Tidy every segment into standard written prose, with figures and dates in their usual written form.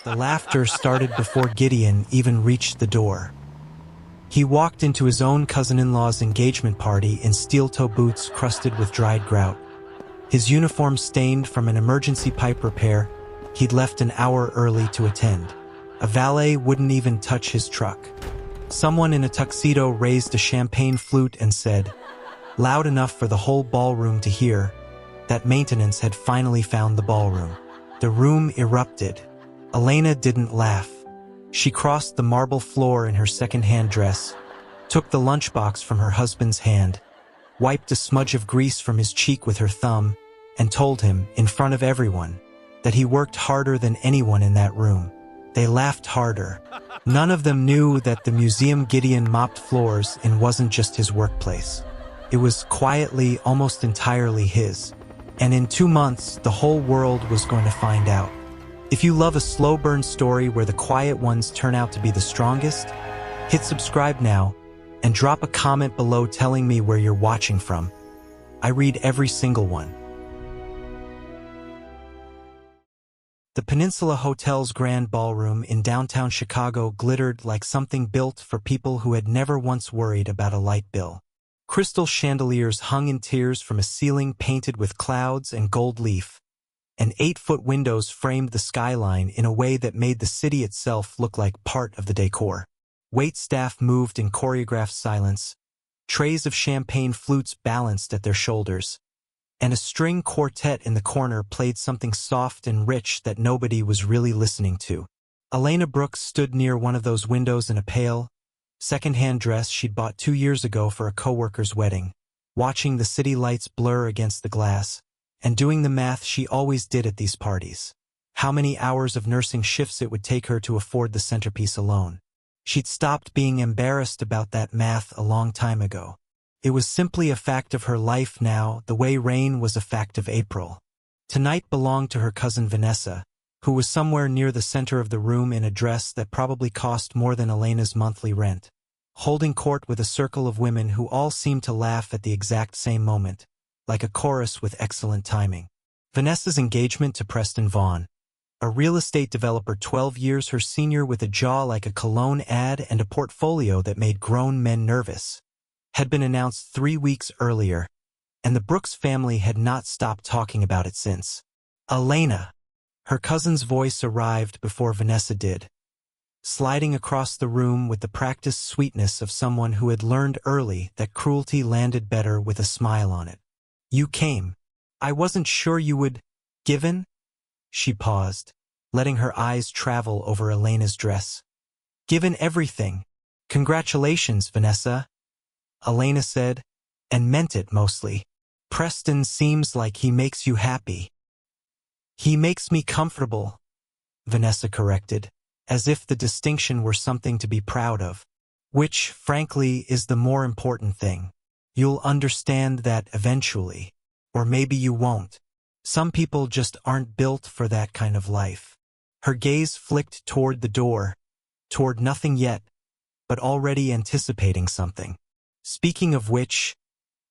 The laughter started before Gideon even reached the door. He walked into his own cousin-in-law's engagement party in steel-toe boots crusted with dried grout. His uniform stained from an emergency pipe repair he'd left an hour early to attend. A valet wouldn't even touch his truck. Someone in a tuxedo raised a champagne flute and said, loud enough for the whole ballroom to hear, that maintenance had finally found the ballroom. The room erupted. Elena didn't laugh. She crossed the marble floor in her second-hand dress, took the lunchbox from her husband's hand, wiped a smudge of grease from his cheek with her thumb, and told him, in front of everyone, that he worked harder than anyone in that room. They laughed harder. None of them knew that the museum Gideon mopped floors in wasn't just his workplace. It was quietly, almost entirely his. And in 2 months, the whole world was going to find out. If you love a slow burn story where the quiet ones turn out to be the strongest, hit subscribe now and drop a comment below telling me where you're watching from. I read every single one. The Peninsula Hotel's grand ballroom in downtown Chicago glittered like something built for people who had never once worried about a light bill. Crystal chandeliers hung in tiers from a ceiling painted with clouds and gold leaf, and 8-foot windows framed the skyline in a way that made the city itself look like part of the decor. Waitstaff moved in choreographed silence, trays of champagne flutes balanced at their shoulders, and a string quartet in the corner played something soft and rich that nobody was really listening to. Elena Brooks stood near one of those windows in a pale, second-hand dress she'd bought 2 years ago for a coworker's wedding, watching the city lights blur against the glass, and doing the math she always did at these parties. How many hours of nursing shifts it would take her to afford the centerpiece alone. She'd stopped being embarrassed about that math a long time ago. It was simply a fact of her life now, the way rain was a fact of April. Tonight belonged to her cousin Vanessa, who was somewhere near the center of the room in a dress that probably cost more than Elena's monthly rent, holding court with a circle of women who all seemed to laugh at the exact same moment, like a chorus with excellent timing. Vanessa's engagement to Preston Vaughn, a real estate developer 12 years her senior with a jaw like a cologne ad and a portfolio that made grown men nervous, had been announced 3 weeks earlier, and the Brooks family had not stopped talking about it since. Elena! Her cousin's voice arrived before Vanessa did, sliding across the room with the practiced sweetness of someone who had learned early that cruelty landed better with a smile on it. You came. I wasn't sure you would. Given? She paused, letting her eyes travel over Elena's dress. Given everything. Congratulations, Vanessa, Elena said, and meant it mostly. Preston seems like he makes you happy. He makes me comfortable, Vanessa corrected, as if the distinction were something to be proud of, which, frankly, is the more important thing. You'll understand that eventually, or maybe you won't. Some people just aren't built for that kind of life. Her gaze flicked toward the door, toward nothing yet, but already anticipating something. Speaking of which,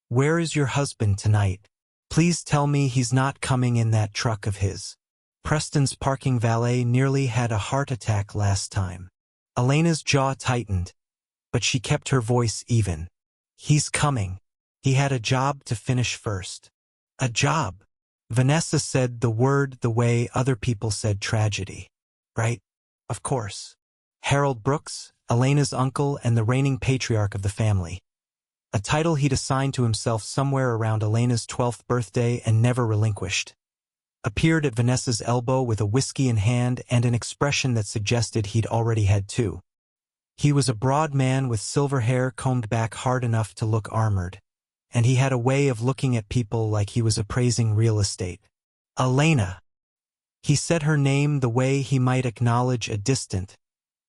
where is your husband tonight? Please tell me he's not coming in that truck of his. Preston's parking valet nearly had a heart attack last time. Elena's jaw tightened, but she kept her voice even. He's coming. He had a job to finish first. A job. Vanessa said the word the way other people said tragedy. Right? Of course. Harold Brooks, Elena's uncle and the reigning patriarch of the family. A title he'd assigned to himself somewhere around Elena's 12th birthday and never relinquished, appeared at Vanessa's elbow with a whiskey in hand and an expression that suggested he'd already had 2. He was a broad man with silver hair combed back hard enough to look armored, and he had a way of looking at people like he was appraising real estate. Elena. He said her name the way he might acknowledge a distant,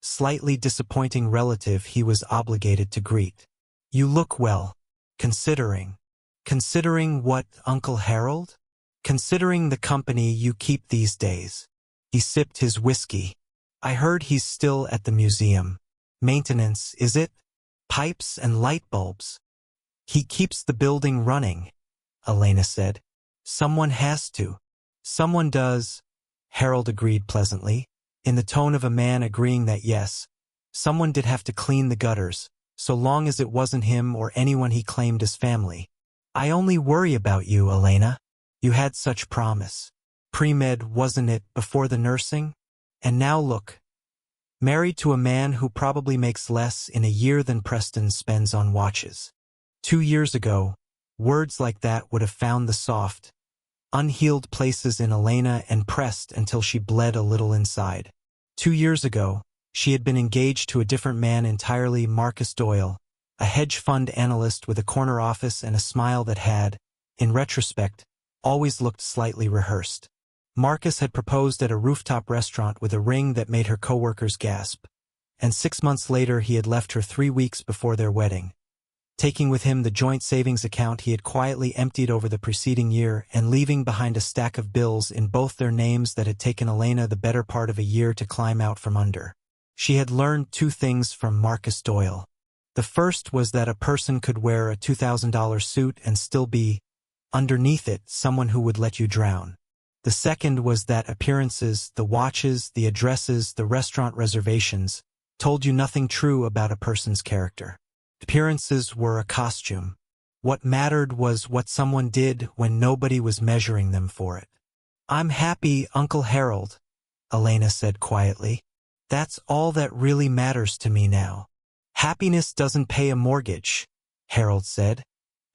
slightly disappointing relative he was obligated to greet. You look well, considering. Considering what, Uncle Harold? Considering the company you keep these days. He sipped his whiskey. I heard he's still at the museum. Maintenance, is it? Pipes and light bulbs. He keeps the building running, Elena said. Someone has to. Someone does, Harold agreed pleasantly. in the tone of a man agreeing that yes, someone did have to clean the gutters, so long as it wasn't him or anyone he claimed as family. I only worry about you, Elena. You had such promise. Pre-med, wasn't it, before the nursing? And now look. Married to a man who probably makes less in a year than Preston spends on watches. 2 years ago, words like that would have found the soft, unhealed places in Elena and pressed until she bled a little inside. 2 years ago, she had been engaged to a different man entirely, Marcus Doyle, a hedge fund analyst with a corner office and a smile that had, in retrospect, always looked slightly rehearsed. Marcus had proposed at a rooftop restaurant with a ring that made her coworkers gasp, and 6 months later he had left her 3 weeks before their wedding, taking with him the joint savings account he had quietly emptied over the preceding year and leaving behind a stack of bills in both their names that had taken Elena the better part of a year to climb out from under. She had learned 2 things from Marcus Doyle. The first was that a person could wear a $2,000 suit and still be, underneath it, someone who would let you drown. The second was that appearances, the watches, the addresses, the restaurant reservations, told you nothing true about a person's character. Appearances were a costume. What mattered was what someone did when nobody was measuring them for it. I'm happy, Uncle Harold, Elena said quietly. That's all that really matters to me now. Happiness doesn't pay a mortgage, Harold said,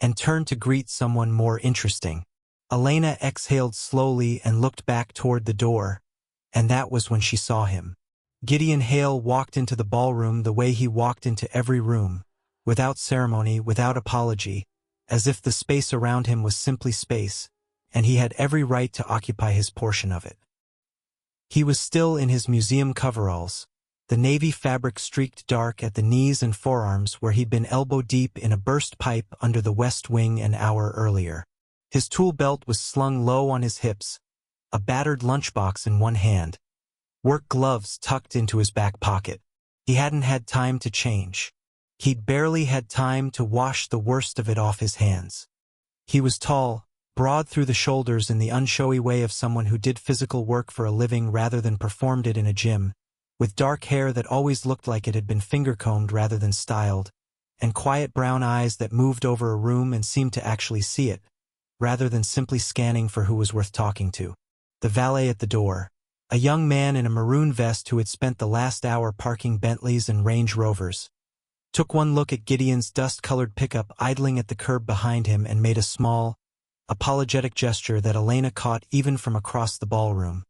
and turned to greet someone more interesting. Elena exhaled slowly and looked back toward the door, and that was when she saw him. Gideon Hale walked into the ballroom the way he walked into every room, without ceremony, without apology, as if the space around him was simply space, and he had every right to occupy his portion of it. He was still in his museum coveralls, the navy fabric streaked dark at the knees and forearms where he'd been elbow-deep in a burst pipe under the West Wing an hour earlier. His tool belt was slung low on his hips, a battered lunchbox in one hand, work gloves tucked into his back pocket. He hadn't had time to change. He'd barely had time to wash the worst of it off his hands. He was tall, broad through the shoulders in the unshowy way of someone who did physical work for a living rather than performed it in a gym, with dark hair that always looked like it had been finger-combed rather than styled, and quiet brown eyes that moved over a room and seemed to actually see it, rather than simply scanning for who was worth talking to. The valet at the door, a young man in a maroon vest who had spent the last hour parking Bentleys and Range Rovers, took one look at Gideon's dust-colored pickup idling at the curb behind him and made a small, apologetic gesture that Elena caught even from across the ballroom.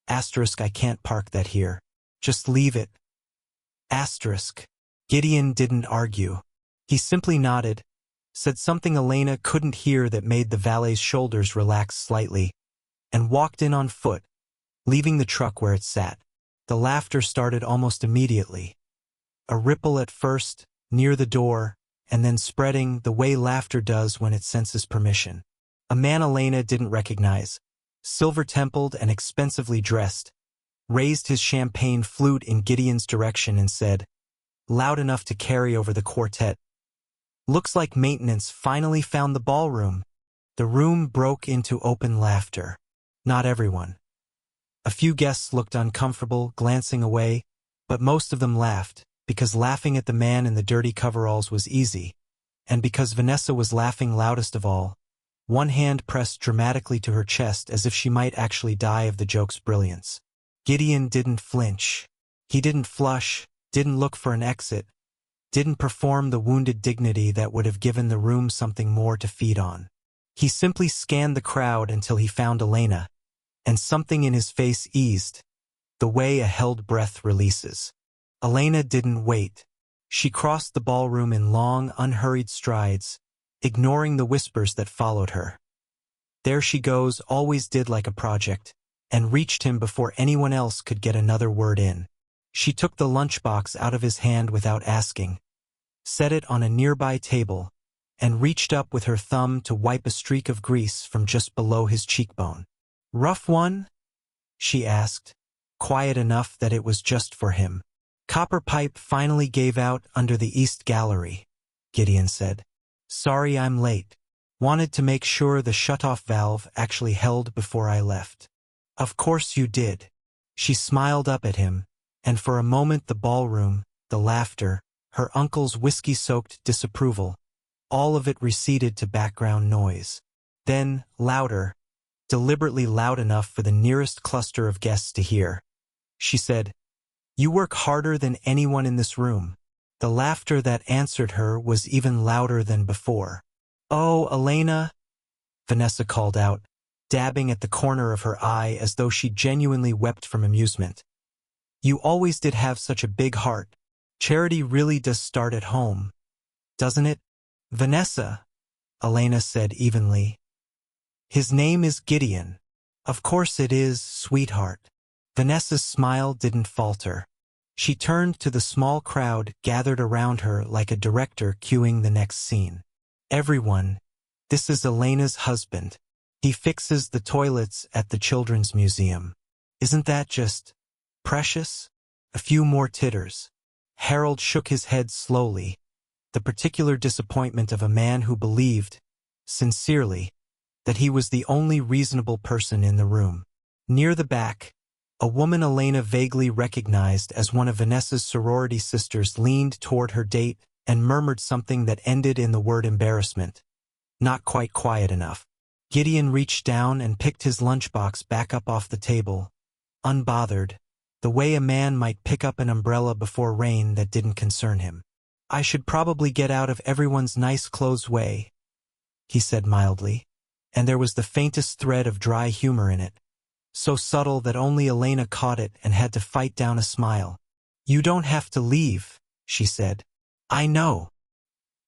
Asterisk, I can't park that here. Just leave it. Asterisk. Gideon didn't argue. He simply nodded, said something Elena couldn't hear that made the valet's shoulders relax slightly, and walked in on foot, leaving the truck where it sat. The laughter started almost immediately. A ripple at first, near the door, and then spreading the way laughter does when it senses permission. A man Elena didn't recognize, silver-templed and expensively dressed, raised his champagne flute in Gideon's direction and said, loud enough to carry over the quartet, "Looks like maintenance finally found the ballroom." The room broke into open laughter. Not everyone. A few guests looked uncomfortable, glancing away, but most of them laughed, because laughing at the man in the dirty coveralls was easy, and because Vanessa was laughing loudest of all, one hand pressed dramatically to her chest as if she might actually die of the joke's brilliance. Gideon didn't flinch. He didn't flush, didn't look for an exit, didn't perform the wounded dignity that would have given the room something more to feed on. He simply scanned the crowd until he found Elena, and something in his face eased, the way a held breath releases. Elena didn't wait. She crossed the ballroom in long, unhurried strides, ignoring the whispers that followed her. There she goes always did like a project, and reached him before anyone else could get another word in. She took the lunchbox out of his hand without asking, set it on a nearby table, and reached up with her thumb to wipe a streak of grease from just below his cheekbone. "Rough one?" she asked, quiet enough that it was just for him. "Copper pipe finally gave out under the East Gallery," Gideon said. "Sorry I'm late. Wanted to make sure the shutoff valve actually held before I left." "Of course you did," She smiled up at him, and for a moment the ballroom, the laughter, her uncle's whiskey-soaked disapproval, all of it receded to background noise. Then, louder, deliberately loud enough for the nearest cluster of guests to hear, she said, "You work harder than anyone in this room." The laughter that answered her was even louder than before. "Oh, Elena," Vanessa called out, dabbing at the corner of her eye as though she genuinely wept from amusement. "You always did have such a big heart. Charity really does start at home, doesn't it?" "Vanessa," Elena said evenly. "His name is Gideon." "Of course it is, sweetheart." Vanessa's smile didn't falter. She turned to the small crowd gathered around her like a director cueing the next scene. "Everyone, this is Elena's husband. He fixes the toilets at the Children's Museum. Isn't that just precious?" A few more titters. Harold shook his head slowly, the particular disappointment of a man who believed, sincerely, that he was the only reasonable person in the room. Near the back, a woman Elena vaguely recognized as one of Vanessa's sorority sisters leaned toward her date and murmured something that ended in the word embarrassment. Not quite quiet enough. Gideon reached down and picked his lunchbox back up off the table, unbothered, the way a man might pick up an umbrella before rain that didn't concern him. "I should probably get out of everyone's nice clothes way," he said mildly, and there was the faintest thread of dry humor in it, so subtle that only Elena caught it and had to fight down a smile. "You don't have to leave," she said. "I know."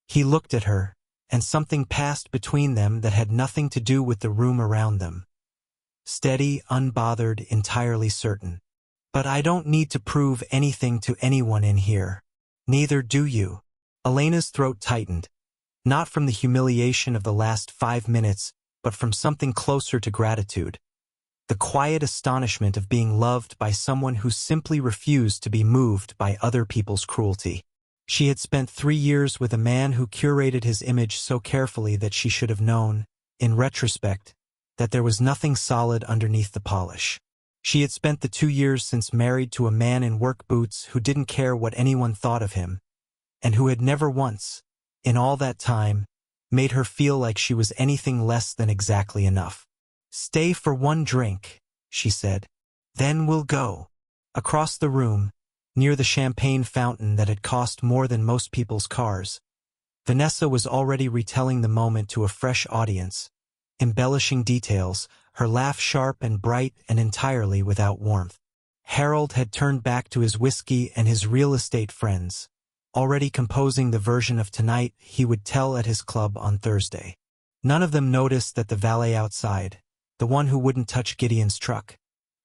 He looked at her, and something passed between them that had nothing to do with the room around them. Steady, unbothered, entirely certain. "But I don't need to prove anything to anyone in here. Neither do you." Elena's throat tightened, not from the humiliation of the last 5 minutes, but from something closer to gratitude. The quiet astonishment of being loved by someone who simply refused to be moved by other people's cruelty. She had spent 3 years with a man who curated his image so carefully that she should have known, in retrospect, that there was nothing solid underneath the polish. She had spent the 2 years since married to a man in work boots who didn't care what anyone thought of him, and who had never once, in all that time, made her feel like she was anything less than exactly enough. "Stay for one drink," she said. "Then we'll go." Across the room, near the champagne fountain that had cost more than most people's cars, Vanessa was already retelling the moment to a fresh audience, embellishing details, her laugh sharp and bright and entirely without warmth. Harold had turned back to his whiskey and his real estate friends, already composing the version of tonight he would tell at his club on Thursday. None of them noticed that the valet outside, the one who wouldn't touch Gideon's truck,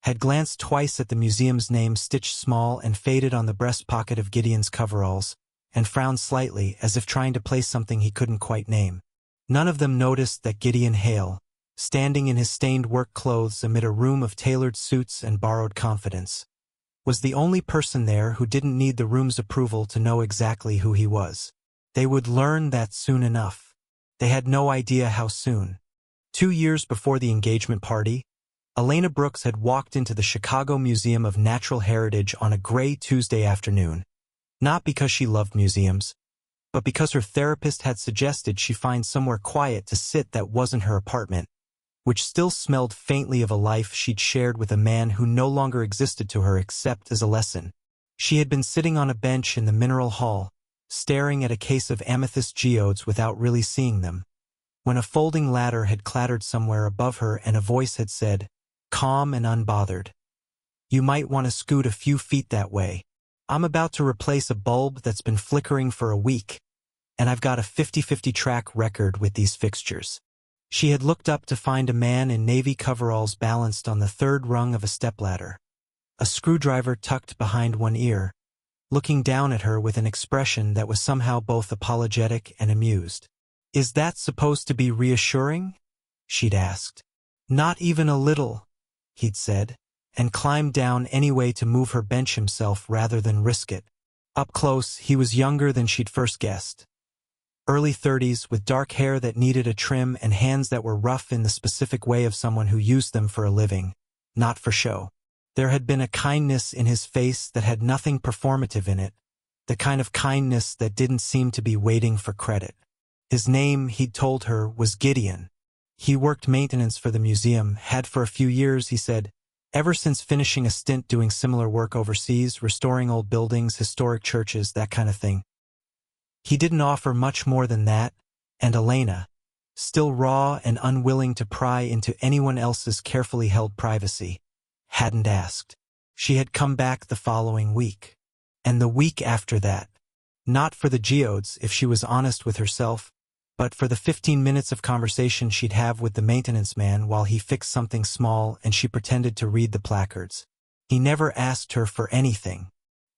had glanced twice at the museum's name stitched small and faded on the breast pocket of Gideon's coveralls, and frowned slightly as if trying to place something he couldn't quite name. None of them noticed that Gideon Hale, standing in his stained work clothes amid a room of tailored suits and borrowed confidence, was the only person there who didn't need the room's approval to know exactly who he was. They would learn that soon enough. They had no idea how soon. 2 years before the engagement party, Elena Brooks had walked into the Chicago Museum of Natural Heritage on a gray Tuesday afternoon, not because she loved museums, but because her therapist had suggested she find somewhere quiet to sit that wasn't her apartment, which still smelled faintly of a life she'd shared with a man who no longer existed to her except as a lesson. She had been sitting on a bench in the Mineral Hall, staring at a case of amethyst geodes without really seeing them, when a folding ladder had clattered somewhere above her and a voice had said, calm and unbothered, "You might want to scoot a few feet that way. I'm about to replace a bulb that's been flickering for a week, and I've got a 50-50 track record with these fixtures." She had looked up to find a man in navy coveralls balanced on the 3rd rung of a stepladder, a screwdriver tucked behind one ear, looking down at her with an expression that was somehow both apologetic and amused. "Is that supposed to be reassuring?" she'd asked. "Not even a little," he'd said, and climbed down anyway to move her bench himself rather than risk it. Up close, he was younger than she'd first guessed. Early 30s, with dark hair that needed a trim and hands that were rough in the specific way of someone who used them for a living, not for show. There had been a kindness in his face that had nothing performative in it, the kind of kindness that didn't seem to be waiting for credit. His name, he'd told her, was Gideon. He worked maintenance for the museum, had for a few years, he said, ever since finishing a stint doing similar work overseas, restoring old buildings, historic churches, that kind of thing. He didn't offer much more than that, and Elena, still raw and unwilling to pry into anyone else's carefully held privacy, hadn't asked. She had come back the following week. And the week after that. Not for the geodes, if she was honest with herself, but for the 15 minutes of conversation she'd have with the maintenance man while he fixed something small and she pretended to read the placards. He never asked her for anything.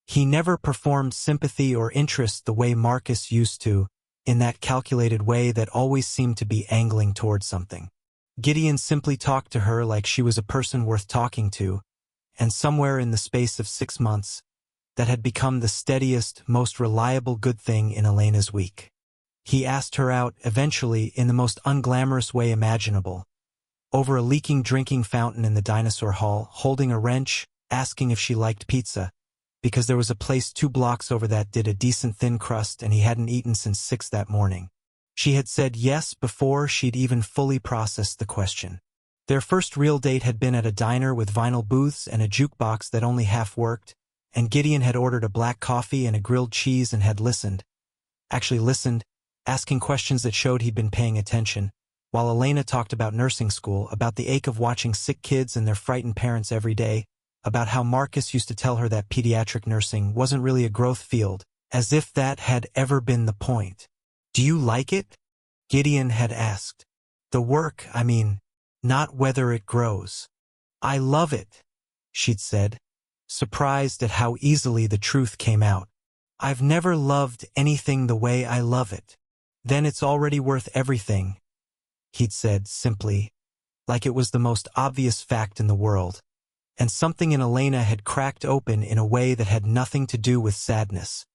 He never performed sympathy or interest the way Marcus used to, in that calculated way that always seemed to be angling toward something. Gideon simply talked to her like she was a person worth talking to, and somewhere in the space of 6 months, that had become the steadiest, most reliable good thing in Elena's week. He asked her out, eventually, in the most unglamorous way imaginable, over a leaking drinking fountain in the dinosaur hall, holding a wrench, asking if she liked pizza, because there was a place 2 blocks over that did a decent thin crust and he hadn't eaten since 6 that morning. She had said yes before she'd even fully processed the question. Their first real date had been at a diner with vinyl booths and a jukebox that only half worked, and Gideon had ordered a black coffee and a grilled cheese and had listened, asking questions that showed he'd been paying attention, while Elena talked about nursing school, about the ache of watching sick kids and their frightened parents every day, about how Marcus used to tell her that pediatric nursing wasn't really a growth field, as if that had ever been the point. "Do you like it?" Gideon had asked. "The work, I mean, not whether it grows." "I love it," she'd said, surprised at how easily the truth came out. "I've never loved anything the way I love it." "Then it's already worth everything," he'd said simply, like it was the most obvious fact in the world. And something in Elena had cracked open in a way that had nothing to do with sadness.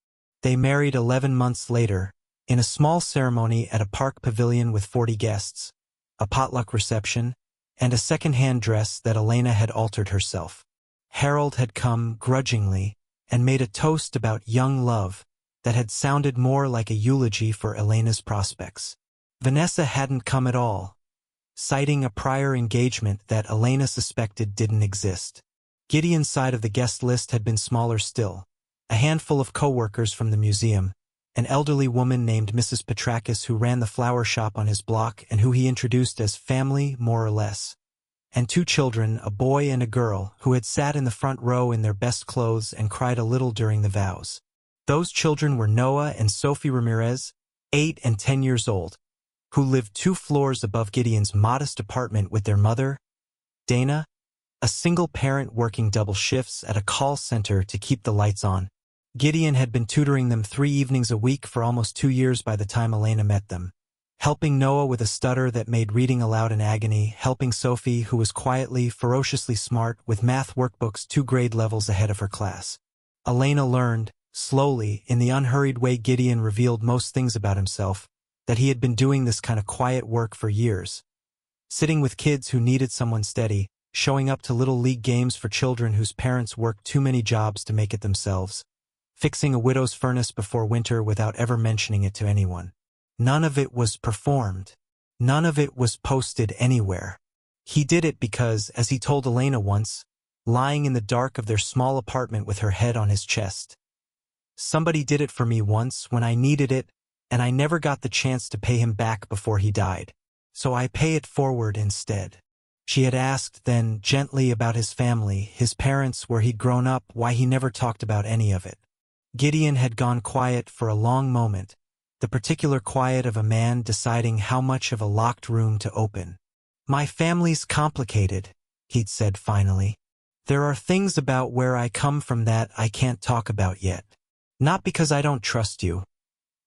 They married 11 months later, in a small ceremony at a park pavilion with 40 guests, a potluck reception, and a second-hand dress that Elena had altered herself. Harold had come grudgingly and made a toast about young love that had sounded more like a eulogy for Elena's prospects. Vanessa hadn't come at all, citing a prior engagement that Elena suspected didn't exist. Gideon's side of the guest list had been smaller still. A handful of co-workers from the museum, an elderly woman named Mrs. Petrakis who ran the flower shop on his block and who he introduced as family, more or less, and 2 children, a boy and a girl, who had sat in the front row in their best clothes and cried a little during the vows. Those children were Noah and Sophie Ramirez, 8 and 10 years old, who lived 2 floors above Gideon's modest apartment with their mother, Dana, a single parent working double shifts at a call center to keep the lights on. Gideon had been tutoring them 3 evenings a week for almost 2 years by the time Elena met them, helping Noah with a stutter that made reading aloud an agony, helping Sophie, who was quietly, ferociously smart, with math workbooks 2 grade levels ahead of her class. Elena learned, slowly, in the unhurried way Gideon revealed most things about himself, that he had been doing this kind of quiet work for years. Sitting with kids who needed someone steady, showing up to little league games for children whose parents worked too many jobs to make it themselves, fixing a widow's furnace before winter without ever mentioning it to anyone. None of it was performed. None of it was posted anywhere. He did it because, as he told Elena once, lying in the dark of their small apartment with her head on his chest, "Somebody did it for me once when I needed it, and I never got the chance to pay him back before he died. So I pay it forward instead." She had asked then gently about his family, his parents, where he'd grown up, why he never talked about any of it. Gideon had gone quiet for a long moment, the particular quiet of a man deciding how much of a locked room to open. "My family's complicated," he'd said finally. "There are things about where I come from that I can't talk about yet. Not because I don't trust you.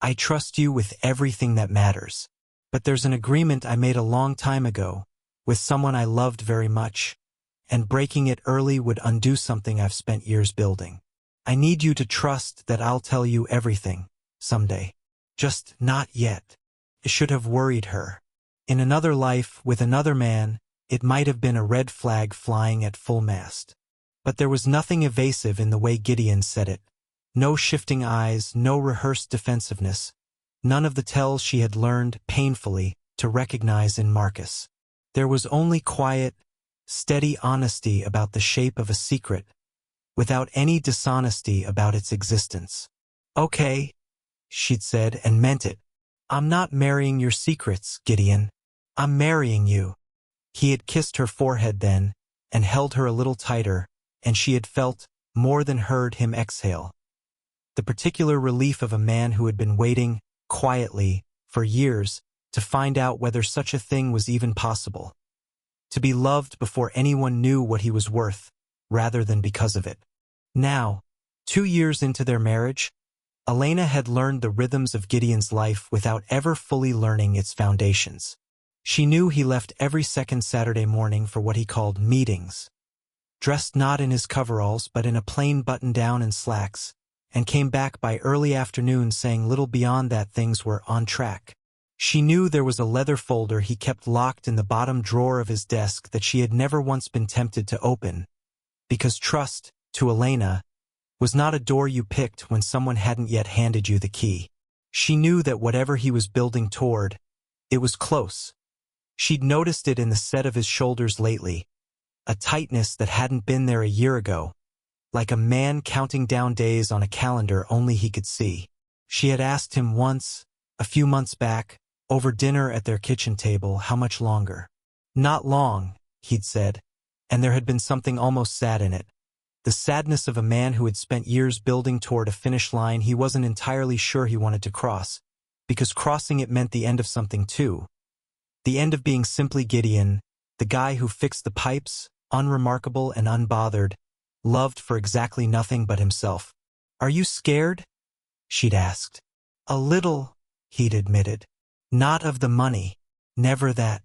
I trust you with everything that matters. But there's an agreement I made a long time ago, with someone I loved very much, and breaking it early would undo something I've spent years building. I need you to trust that I'll tell you everything, someday. Just not yet." It should have worried her. In another life, with another man, it might have been a red flag flying at full mast. But there was nothing evasive in the way Gideon said it. No shifting eyes, no rehearsed defensiveness. None of the tells she had learned, painfully, to recognize in Marcus. There was only quiet, steady honesty about the shape of a secret, without any dishonesty about its existence. "Okay," she'd said, and meant it. "I'm not marrying your secrets, Gideon. I'm marrying you." He had kissed her forehead then, and held her a little tighter, and she had felt, more than heard him exhale. The particular relief of a man who had been waiting, quietly, for years, to find out whether such a thing was even possible. To be loved before anyone knew what he was worth, rather than because of it. Now, 2 years into their marriage, Elena had learned the rhythms of Gideon's life without ever fully learning its foundations. She knew he left every second Saturday morning for what he called meetings, dressed not in his coveralls but in a plain button-down and slacks, and came back by early afternoon saying little beyond that things were on track. She knew there was a leather folder he kept locked in the bottom drawer of his desk that she had never once been tempted to open, because trust, to Elena, was not a door you picked when someone hadn't yet handed you the key. She knew that whatever he was building toward, it was close. She'd noticed it in the set of his shoulders lately, a tightness that hadn't been there a year ago, like a man counting down days on a calendar only he could see. She had asked him once, a few months back, over dinner at their kitchen table, how much longer. "Not long," he'd said, and there had been something almost sad in it. The sadness of a man who had spent years building toward a finish line he wasn't entirely sure he wanted to cross, because crossing it meant the end of something too. The end of being simply Gideon, the guy who fixed the pipes, unremarkable and unbothered, loved for exactly nothing but himself. "Are you scared?" she'd asked. "A little," he'd admitted. "Not of the money. Never that.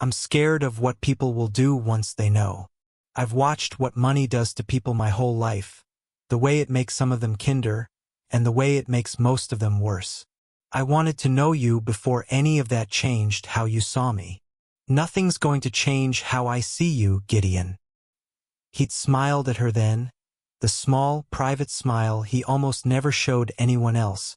I'm scared of what people will do once they know. I've watched what money does to people my whole life, the way it makes some of them kinder, and the way it makes most of them worse. I wanted to know you before any of that changed how you saw me. Nothing's going to change how I see you, Gideon." He'd smiled at her then, the small, private smile he almost never showed anyone else,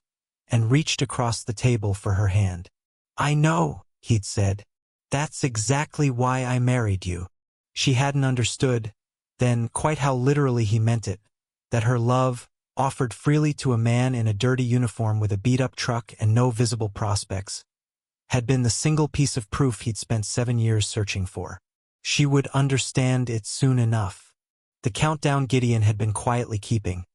and reached across the table for her hand. "I know," he'd said. "That's exactly why I married you." She hadn't understood, then, quite how literally he meant it, that her love, offered freely to a man in a dirty uniform with a beat-up truck and no visible prospects, had been the single piece of proof he'd spent 7 years searching for. She would understand it soon enough. The countdown Gideon had been quietly keeping,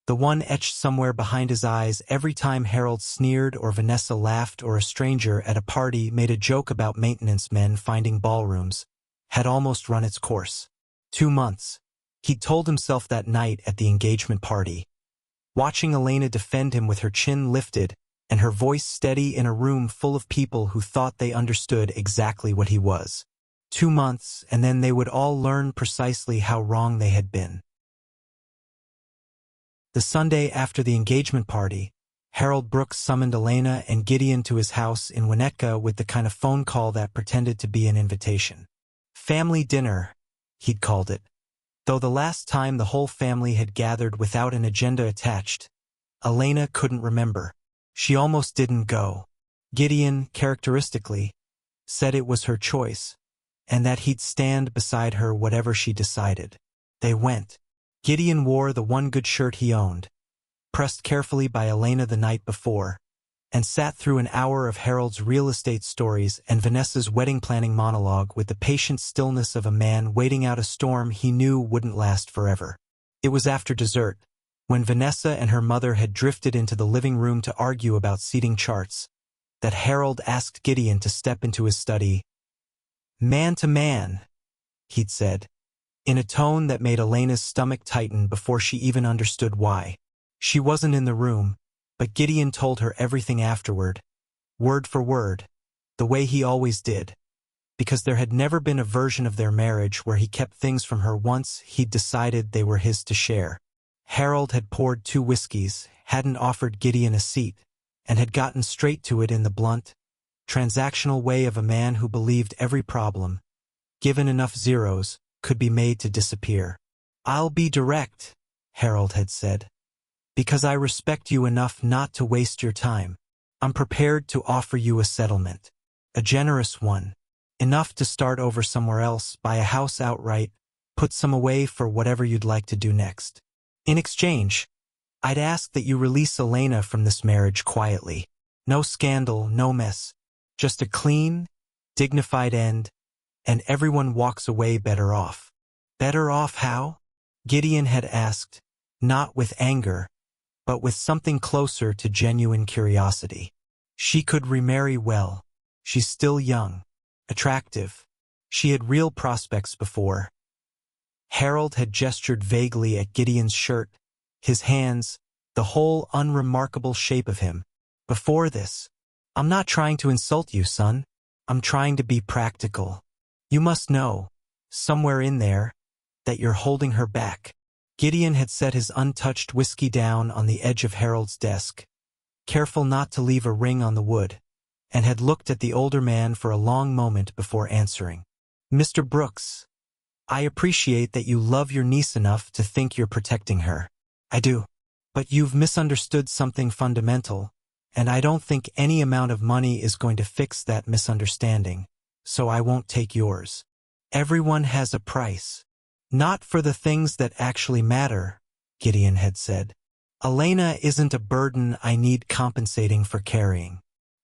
the one etched somewhere behind his eyes every time Harold sneered or Vanessa laughed or a stranger at a party made a joke about maintenance men finding ballrooms, had almost run its course. 2 months. He'd told himself that night at the engagement party, watching Elena defend him with her chin lifted and her voice steady in a room full of people who thought they understood exactly what he was. 2 months, and then they would all learn precisely how wrong they had been. The Sunday after the engagement party, Harold Brooks summoned Elena and Gideon to his house in Winnetka with the kind of phone call that pretended to be an invitation. Family dinner, he'd called it, though the last time the whole family had gathered without an agenda attached, Elena couldn't remember. She almost didn't go. Gideon, characteristically, said it was her choice, and that he'd stand beside her whatever she decided. They went. Gideon wore the one good shirt he owned, pressed carefully by Elena the night before, and sat through an hour of Harold's real estate stories and Vanessa's wedding planning monologue with the patient stillness of a man waiting out a storm he knew wouldn't last forever. It was after dessert, when Vanessa and her mother had drifted into the living room to argue about seating charts, that Harold asked Gideon to step into his study. "Man to man," he'd said, in a tone that made Elena's stomach tighten before she even understood why. She wasn't in the room, but Gideon told her everything afterward, word for word, the way he always did, because there had never been a version of their marriage where he kept things from her once he'd decided they were his to share. Harold had poured 2 whiskeys, hadn't offered Gideon a seat, and had gotten straight to it in the blunt, transactional way of a man who believed every problem, given enough zeros, could be made to disappear. I'll be direct, Harold had said, because I respect you enough not to waste your time. I'm prepared to offer you a settlement. A generous one. Enough to start over somewhere else, buy a house outright, put some away for whatever you'd like to do next. In exchange, I'd ask that you release Elena from this marriage quietly. No scandal, no mess. Just a clean, dignified end, and everyone walks away better off. Better off how? Gideon had asked, not with anger, but with something closer to genuine curiosity. She could remarry well. She's still young, attractive. She had real prospects before. Harold had gestured vaguely at Gideon's shirt, his hands, the whole unremarkable shape of him. Before this, I'm not trying to insult you, son. I'm trying to be practical. You must know, somewhere in there, that you're holding her back. Gideon had set his untouched whiskey down on the edge of Harold's desk, careful not to leave a ring on the wood, and had looked at the older man for a long moment before answering. Mr. Brooks, I appreciate that you love your niece enough to think you're protecting her. I do. But you've misunderstood something fundamental, and I don't think any amount of money is going to fix that misunderstanding, so I won't take yours. Everyone has a price. Not for the things that actually matter, Gideon had said. Elena isn't a burden I need compensating for carrying.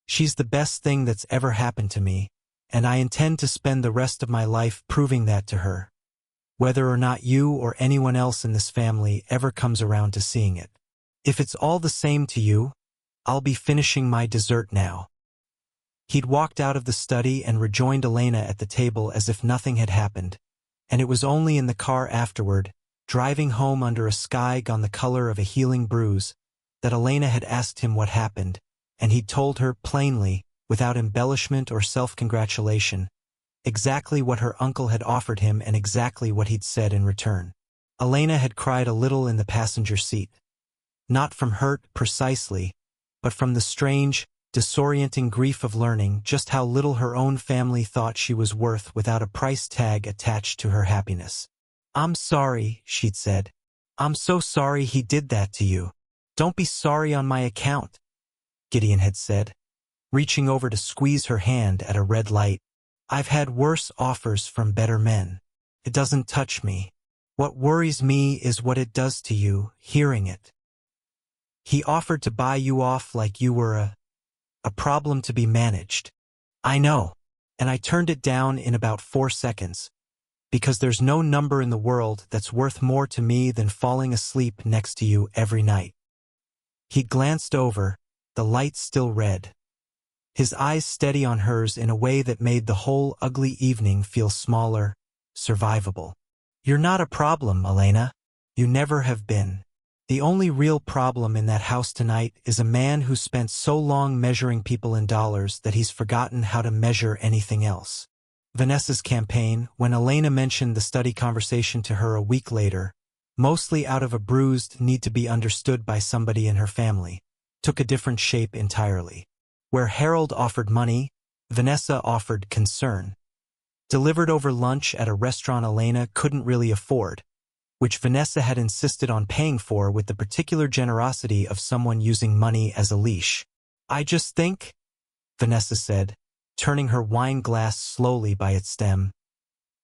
She's the best thing that's ever happened to me, and I intend to spend the rest of my life proving that to her, whether or not you or anyone else in this family ever comes around to seeing it. If it's all the same to you, I'll be finishing my dessert now. He'd walked out of the study and rejoined Elena at the table as if nothing had happened, and it was only in the car afterward, driving home under a sky gone the color of a healing bruise, that Elena had asked him what happened, and he'd told her plainly, without embellishment or self-congratulation, exactly what her uncle had offered him and exactly what he'd said in return. Elena had cried a little in the passenger seat. Not from hurt, precisely, but from the strange, disorienting grief of learning just how little her own family thought she was worth without a price tag attached to her happiness. I'm sorry, she'd said. I'm so sorry he did that to you. Don't be sorry on my account, Gideon had said, reaching over to squeeze her hand at a red light. I've had worse offers from better men. It doesn't touch me. What worries me is what it does to you, hearing it. He offered to buy you off like you were a problem to be managed. I know, and I turned it down in about 4 seconds, because there's no number in the world that's worth more to me than falling asleep next to you every night. He glanced over, the light still red, his eyes steady on hers in a way that made the whole ugly evening feel smaller, survivable. You're not a problem, Elena. You never have been. The only real problem in that house tonight is a man who spent so long measuring people in dollars that he's forgotten how to measure anything else. Vanessa's campaign, when Elena mentioned the study conversation to her a week later, mostly out of a bruised need to be understood by somebody in her family, took a different shape entirely. Where Harold offered money, Vanessa offered concern. Delivered over lunch at a restaurant Elena couldn't really afford, which Vanessa had insisted on paying for with the particular generosity of someone using money as a leash. I just think, Vanessa said, turning her wine glass slowly by its stem,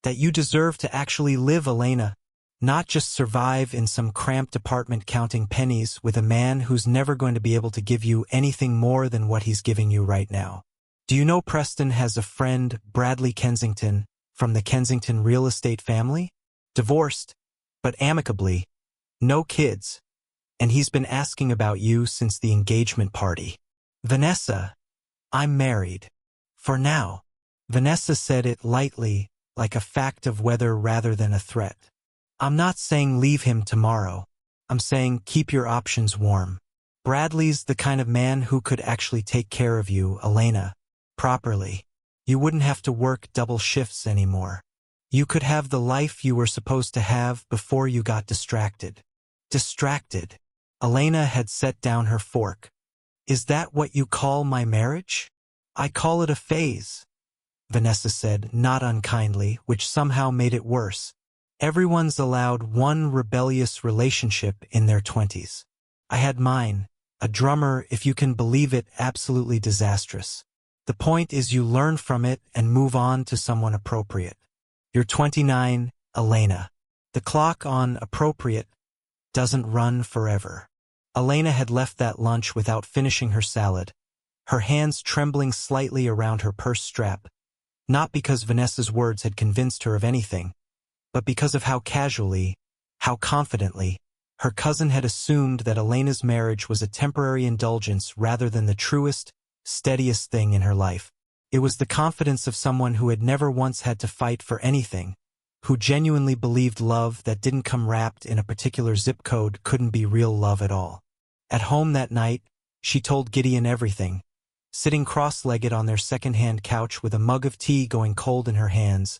that you deserve to actually live, Elena, not just survive in some cramped apartment counting pennies with a man who's never going to be able to give you anything more than what he's giving you right now. Do you know Preston has a friend, Bradley Kensington, from the Kensington real estate family? Divorced, but amicably, no kids, and he's been asking about you since the engagement party. Vanessa, I'm married. For now. Vanessa said it lightly, like a fact of weather rather than a threat. I'm not saying leave him tomorrow. I'm saying keep your options warm. Bradley's the kind of man who could actually take care of you, Elena, properly. You wouldn't have to work double shifts anymore. You could have the life you were supposed to have before you got distracted. Distracted. Elena had set down her fork. Is that what you call my marriage? I call it a phase, Vanessa said, not unkindly, which somehow made it worse. Everyone's allowed one rebellious relationship in their 20s. I had mine, a drummer, if you can believe it, absolutely disastrous. The point is you learn from it and move on to someone appropriate. You're 29, Elena. The clock on appropriate doesn't run forever. Elena had left that lunch without finishing her salad, her hands trembling slightly around her purse strap, not because Vanessa's words had convinced her of anything, but because of how casually, how confidently, her cousin had assumed that Elena's marriage was a temporary indulgence rather than the truest, steadiest thing in her life. It was the confidence of someone who had never once had to fight for anything, who genuinely believed love that didn't come wrapped in a particular zip code couldn't be real love at all. At home that night, she told Gideon everything, sitting cross-legged on their second-hand couch with a mug of tea going cold in her hands,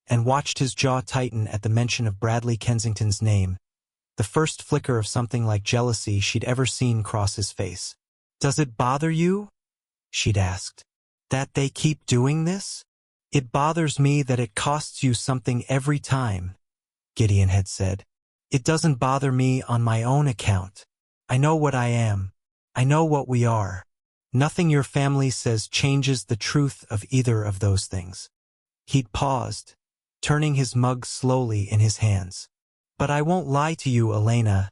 and watched his jaw tighten at the mention of Bradley Kensington's name, the first flicker of something like jealousy she'd ever seen cross his face. "Does it bother you?" she'd asked. "That they keep doing this?" "It bothers me that it costs you something every time," Gideon had said. "It doesn't bother me on my own account. I know what I am. I know what we are. Nothing your family says changes the truth of either of those things." He'd paused, turning his mug slowly in his hands. "But I won't lie to you, Elena.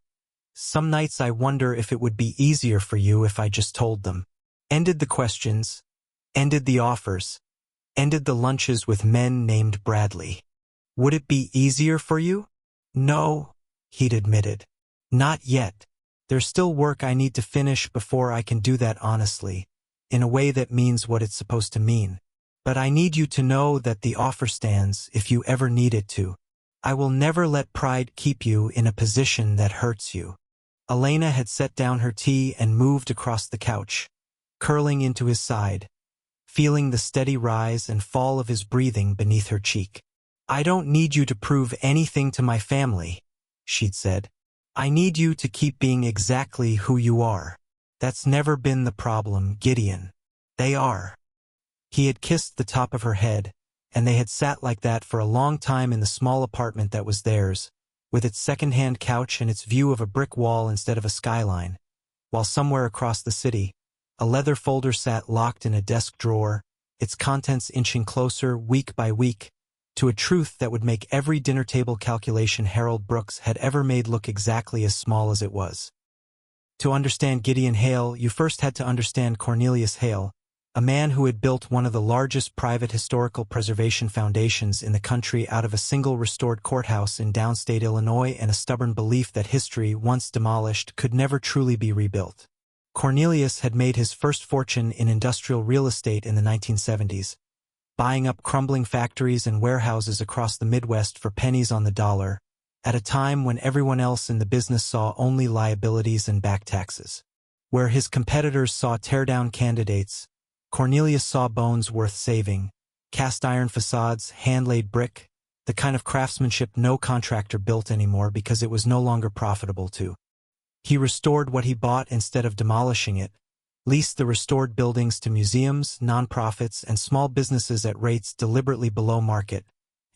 Some nights I wonder if it would be easier for you if I just told them. Ended the questions, ended the offers, ended the lunches with men named Bradley. Would it be easier for you?" "No," he'd admitted. "Not yet. There's still work I need to finish before I can do that honestly, in a way that means what it's supposed to mean. But I need you to know that the offer stands if you ever need it to. I will never let pride keep you in a position that hurts you." Elena had set down her tea and moved across the couch, curling into his side, feeling the steady rise and fall of his breathing beneath her cheek. "I don't need you to prove anything to my family," she'd said. "I need you to keep being exactly who you are. That's never been the problem, Gideon. They are." He had kissed the top of her head, and they had sat like that for a long time in the small apartment that was theirs, with its second-hand couch and its view of a brick wall instead of a skyline, while somewhere across the city, a leather folder sat locked in a desk drawer, its contents inching closer, week by week, to a truth that would make every dinner table calculation Harold Brooks had ever made look exactly as small as it was. To understand Gideon Hale, you first had to understand Cornelius Hale, a man who had built one of the largest private historical preservation foundations in the country out of a single restored courthouse in downstate Illinois and a stubborn belief that history, once demolished, could never truly be rebuilt. Cornelius had made his first fortune in industrial real estate in the 1970s, buying up crumbling factories and warehouses across the Midwest for pennies on the dollar, at a time when everyone else in the business saw only liabilities and back taxes. Where his competitors saw tear-down candidates, Cornelius saw bones worth saving, cast-iron facades, hand-laid brick, the kind of craftsmanship no contractor built anymore because it was no longer profitable to. He restored what he bought instead of demolishing it, leased the restored buildings to museums, nonprofits, and small businesses at rates deliberately below market,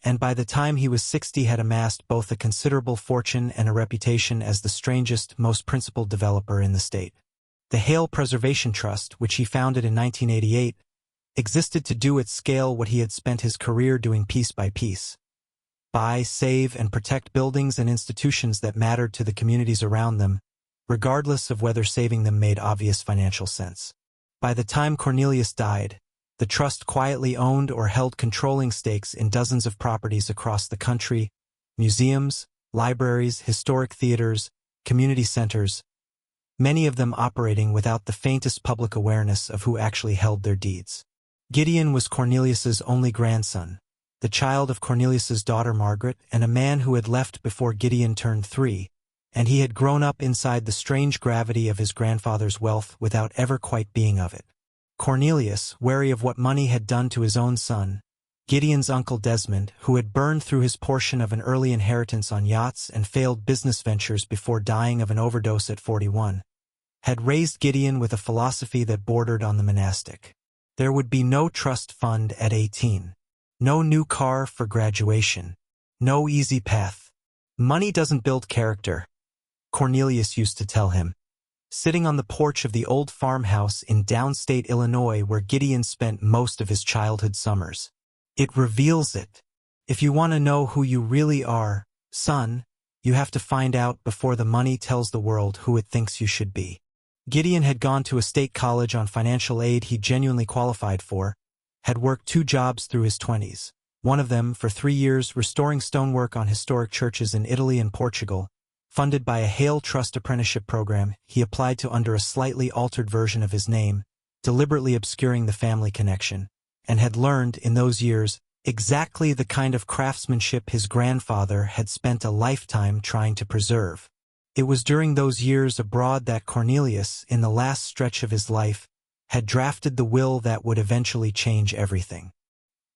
and by the time he was 60 had amassed both a considerable fortune and a reputation as the strangest, most principled developer in the state. The Hale Preservation Trust, which he founded in 1988, existed to do at scale what he had spent his career doing piece by piece. Buy, save, and protect buildings and institutions that mattered to the communities around them, regardless of whether saving them made obvious financial sense. By the time Cornelius died, the trust quietly owned or held controlling stakes in dozens of properties across the country, museums, libraries, historic theaters, community centers, many of them operating without the faintest public awareness of who actually held their deeds. Gideon was Cornelius's only grandson, the child of Cornelius's daughter Margaret and a man who had left before Gideon turned 3, and he had grown up inside the strange gravity of his grandfather's wealth without ever quite being of it. Cornelius, wary of what money had done to his own son, Gideon's uncle Desmond, who had burned through his portion of an early inheritance on yachts and failed business ventures before dying of an overdose at 41, had raised Gideon with a philosophy that bordered on the monastic. There would be no trust fund at 18, no new car for graduation, No easy path. Money doesn't build character, Cornelius used to tell him, sitting on the porch of the old farmhouse in downstate Illinois where Gideon spent most of his childhood summers. It reveals it. If you want to know who you really are, son, you have to find out before the money tells the world who it thinks you should be. Gideon had gone to a state college on financial aid he genuinely qualified for, had worked 2 jobs through his 20s, one of them for 3 years restoring stonework on historic churches in Italy and Portugal. Funded by a Hale Trust apprenticeship program, he applied to under a slightly altered version of his name, deliberately obscuring the family connection, and had learned, in those years, exactly the kind of craftsmanship his grandfather had spent a lifetime trying to preserve. It was during those years abroad that Cornelius, in the last stretch of his life, had drafted the will that would eventually change everything.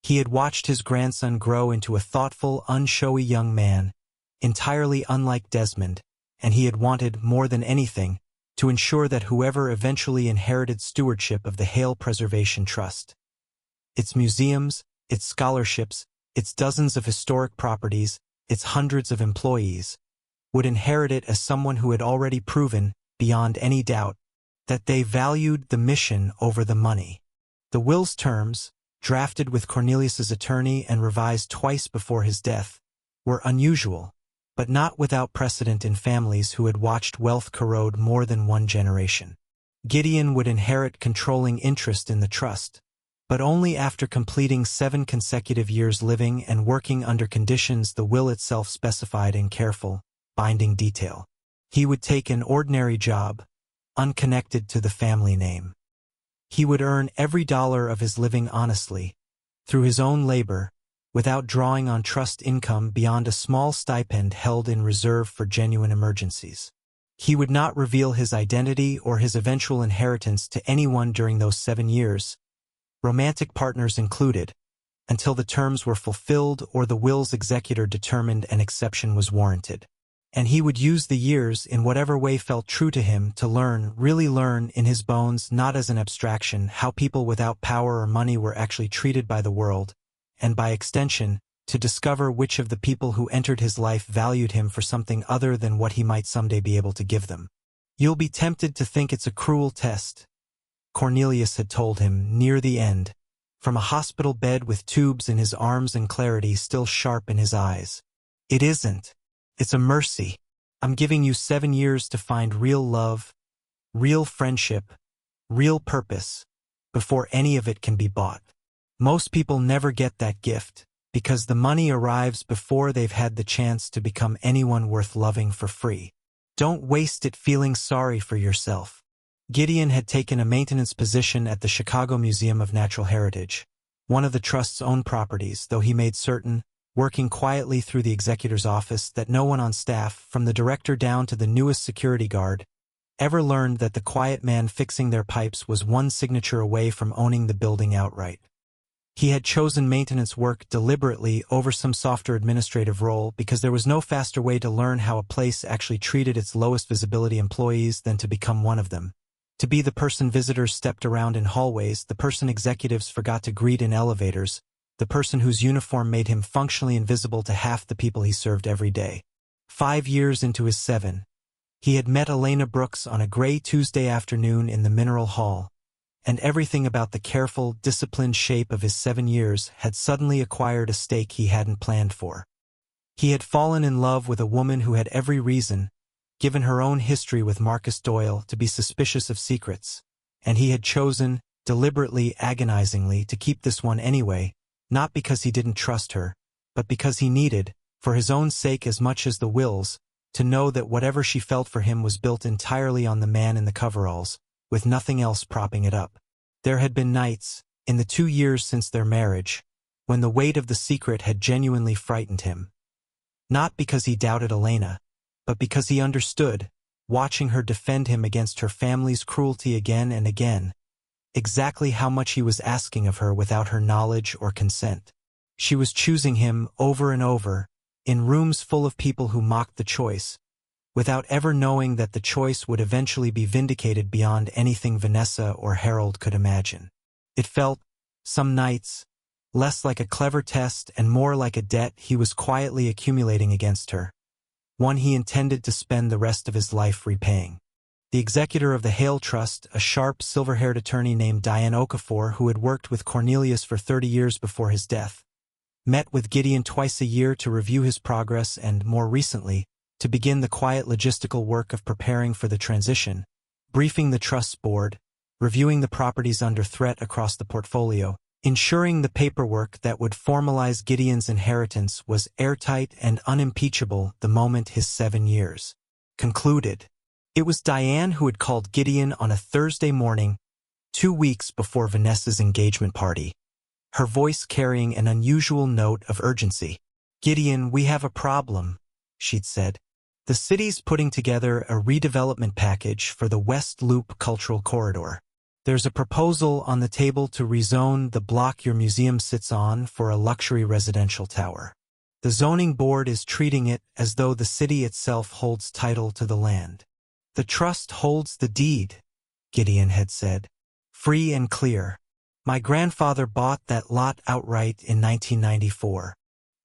He had watched his grandson grow into a thoughtful, unshowy young man, entirely unlike Desmond, and he had wanted, more than anything, to ensure that whoever eventually inherited stewardship of the Hale Preservation Trust, its museums, its scholarships, its dozens of historic properties, its hundreds of employees, would inherit it as someone who had already proven, beyond any doubt, that they valued the mission over the money. The will's terms, drafted with Cornelius's attorney and revised twice before his death, were unusual, but not without precedent in families who had watched wealth corrode more than one generation. Gideon would inherit controlling interest in the trust, but only after completing 7 consecutive years living and working under conditions the will itself specified in careful, binding detail. He would take an ordinary job, unconnected to the family name. He would earn every dollar of his living honestly, through his own labor, without drawing on trust income beyond a small stipend held in reserve for genuine emergencies. He would not reveal his identity or his eventual inheritance to anyone during those 7 years, romantic partners included, until the terms were fulfilled or the will's executor determined an exception was warranted. And he would use the years in whatever way felt true to him to learn, really learn in his bones, not as an abstraction, how people without power or money were actually treated by the world, and by extension, to discover which of the people who entered his life valued him for something other than what he might someday be able to give them. You'll be tempted to think it's a cruel test, Cornelius had told him near the end, from a hospital bed with tubes in his arms and clarity still sharp in his eyes. It isn't. It's a mercy. I'm giving you 7 years to find real love, real friendship, real purpose, before any of it can be bought. Most people never get that gift, because the money arrives before they've had the chance to become anyone worth loving for free. Don't waste it feeling sorry for yourself. Gideon had taken a maintenance position at the Chicago Museum of Natural Heritage, one of the Trust's own properties, though he made certain, working quietly through the executor's office, that no one on staff, from the director down to the newest security guard, ever learned that the quiet man fixing their pipes was one signature away from owning the building outright. He had chosen maintenance work deliberately over some softer administrative role because there was no faster way to learn how a place actually treated its lowest visibility employees than to become one of them. To be the person visitors stepped around in hallways, the person executives forgot to greet in elevators, the person whose uniform made him functionally invisible to half the people he served every day. 5 years into his 7, he had met Elena Brooks on a gray Tuesday afternoon in the Mineral Hall, and everything about the careful, disciplined shape of his 7 years had suddenly acquired a stake he hadn't planned for. He had fallen in love with a woman who had every reason, given her own history with Marcus Doyle, to be suspicious of secrets, and he had chosen, deliberately, agonizingly, to keep this one anyway, not because he didn't trust her, but because he needed, for his own sake as much as the will's, to know that whatever she felt for him was built entirely on the man in the coveralls, with nothing else propping it up. There had been nights, in the 2 years since their marriage, when the weight of the secret had genuinely frightened him. Not because he doubted Elena, but because he understood, watching her defend him against her family's cruelty again and again, exactly how much he was asking of her without her knowledge or consent. She was choosing him over and over, in rooms full of people who mocked the choice, without ever knowing that the choice would eventually be vindicated beyond anything Vanessa or Harold could imagine. It felt, some nights, less like a clever test and more like a debt he was quietly accumulating against her, one he intended to spend the rest of his life repaying. The executor of the Hale Trust, a sharp, silver-haired attorney named Diane Okafor who had worked with Cornelius for 30 years before his death, met with Gideon twice a year to review his progress and, more recently, to begin the quiet logistical work of preparing for the transition, briefing the trust's board, reviewing the properties under threat across the portfolio, ensuring the paperwork that would formalize Gideon's inheritance was airtight and unimpeachable the moment his 7 years concluded. It was Diane who had called Gideon on a Thursday morning, 2 weeks before Vanessa's engagement party, her voice carrying an unusual note of urgency. "Gideon, we have a problem," she'd said. "The city's putting together a redevelopment package for the West Loop Cultural Corridor. There's a proposal on the table to rezone the block your museum sits on for a luxury residential tower. The zoning board is treating it as though the city itself holds title to the land. The trust holds the deed," Gideon had said, "free and clear. My grandfather bought that lot outright in 1994.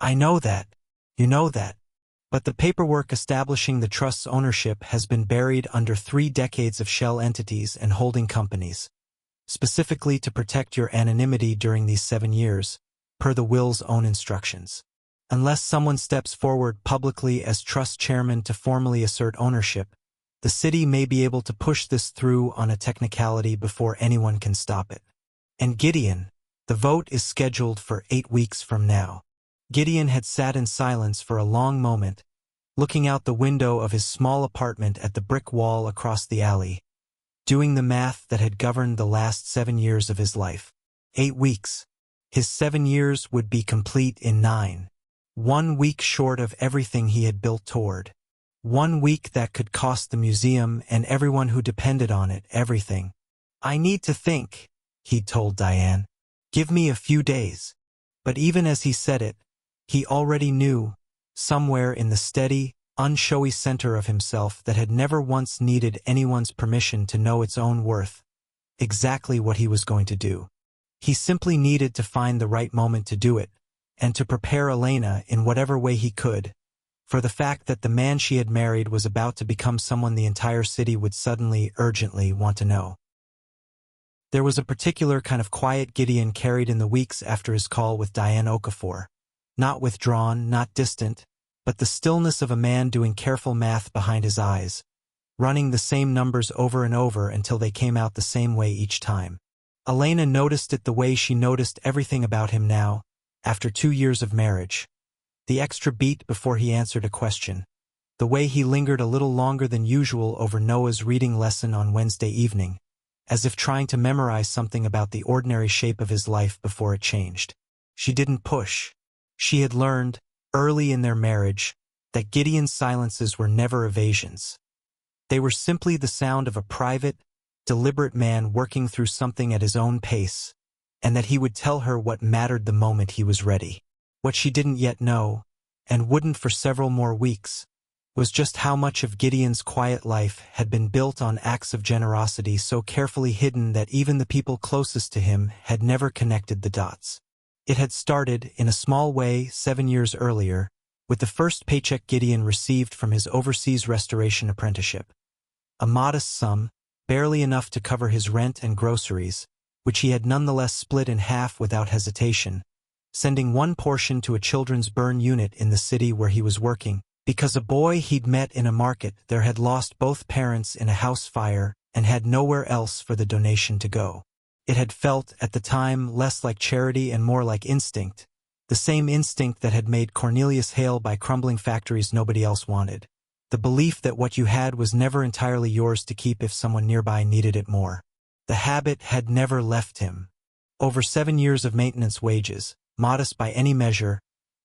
I know that. You know that. But the paperwork establishing the trust's ownership has been buried under 3 decades of shell entities and holding companies, specifically to protect your anonymity during these 7 years, per the will's own instructions. Unless someone steps forward publicly as trust chairman to formally assert ownership, the city may be able to push this through on a technicality before anyone can stop it. And Gideon, the vote is scheduled for 8 weeks from now." Gideon had sat in silence for a long moment, looking out the window of his small apartment at the brick wall across the alley, doing the math that had governed the last 7 years of his life. 8 weeks. His 7 years would be complete in 9. 1 week short of everything he had built toward. 1 week that could cost the museum and everyone who depended on it everything. "I need to think," he'd told Diane. "Give me a few days." But even as he said it, he already knew, somewhere in the steady, unshowy center of himself that had never once needed anyone's permission to know its own worth, exactly what he was going to do. He simply needed to find the right moment to do it, and to prepare Elena in whatever way he could, for the fact that the man she had married was about to become someone the entire city would suddenly, urgently want to know. There was a particular kind of quiet Gideon carried in the weeks after his call with Diane Okafor, not withdrawn, not distant, but the stillness of a man doing careful math behind his eyes, running the same numbers over and over until they came out the same way each time. Elena noticed it the way she noticed everything about him now, after 2 years of marriage. The extra beat before he answered a question, the way he lingered a little longer than usual over Noah's reading lesson on Wednesday evening, as if trying to memorize something about the ordinary shape of his life before it changed. She didn't push. She had learned, early in their marriage, that Gideon's silences were never evasions. They were simply the sound of a private, deliberate man working through something at his own pace, and that he would tell her what mattered the moment he was ready. What she didn't yet know, and wouldn't for several more weeks, was just how much of Gideon's quiet life had been built on acts of generosity so carefully hidden that even the people closest to him had never connected the dots. It had started, in a small way, 7 years earlier, with the first paycheck Gideon received from his overseas restoration apprenticeship. A modest sum, barely enough to cover his rent and groceries, which he had nonetheless split in half without hesitation, sending one portion to a children's burn unit in the city where he was working, because a boy he'd met in a market there had lost both parents in a house fire and had nowhere else for the donation to go. It had felt, at the time, less like charity and more like instinct, the same instinct that had made Cornelius Hale buy crumbling factories nobody else wanted, the belief that what you had was never entirely yours to keep if someone nearby needed it more. The habit had never left him. Over 7 years of maintenance wages, modest by any measure,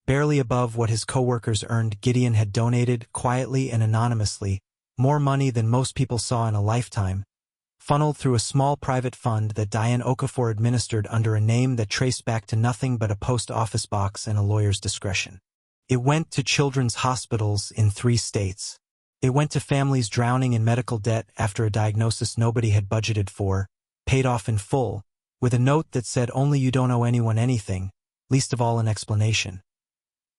barely above what his co-workers earned, Gideon had donated, quietly and anonymously, more money than most people saw in a lifetime, funneled through a small private fund that Diane Okafor administered under a name that traced back to nothing but a post office box and a lawyer's discretion. It went to children's hospitals in 3 states. It went to families drowning in medical debt after a diagnosis nobody had budgeted for, paid off in full, with a note that said only you don't owe anyone anything, least of all an explanation.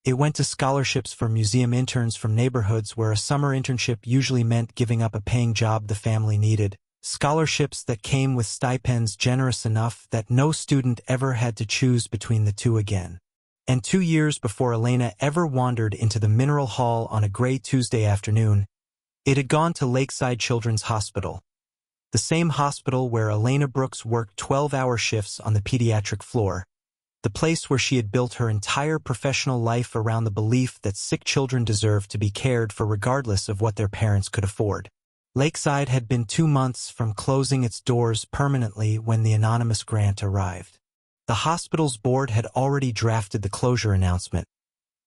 It went to scholarships for museum interns from neighborhoods where a summer internship usually meant giving up a paying job the family needed, scholarships that came with stipends generous enough that no student ever had to choose between the two again. And 2 years before Elena ever wandered into the Mineral Hall on a gray Tuesday afternoon, it had gone to Lakeside Children's Hospital, the same hospital where Elena Brooks worked 12-hour shifts on the pediatric floor, the place where she had built her entire professional life around the belief that sick children deserved to be cared for regardless of what their parents could afford. Lakeside had been 2 months from closing its doors permanently when the anonymous grant arrived. The hospital's board had already drafted the closure announcement,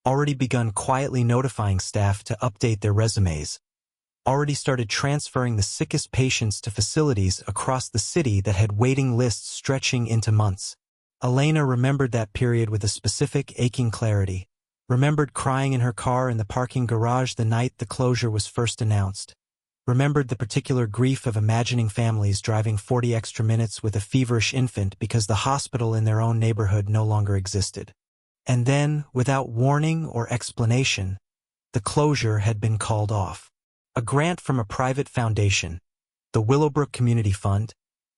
already begun quietly notifying staff to update their resumes, already started transferring the sickest patients to facilities across the city that had waiting lists stretching into months. Elena remembered that period with a specific, aching clarity, remembered crying in her car in the parking garage the night the closure was first announced, remembered the particular grief of imagining families driving 40 extra minutes with a feverish infant because the hospital in their own neighborhood no longer existed. And then, without warning or explanation, the closure had been called off. A grant from a private foundation, the Willowbrook Community Fund,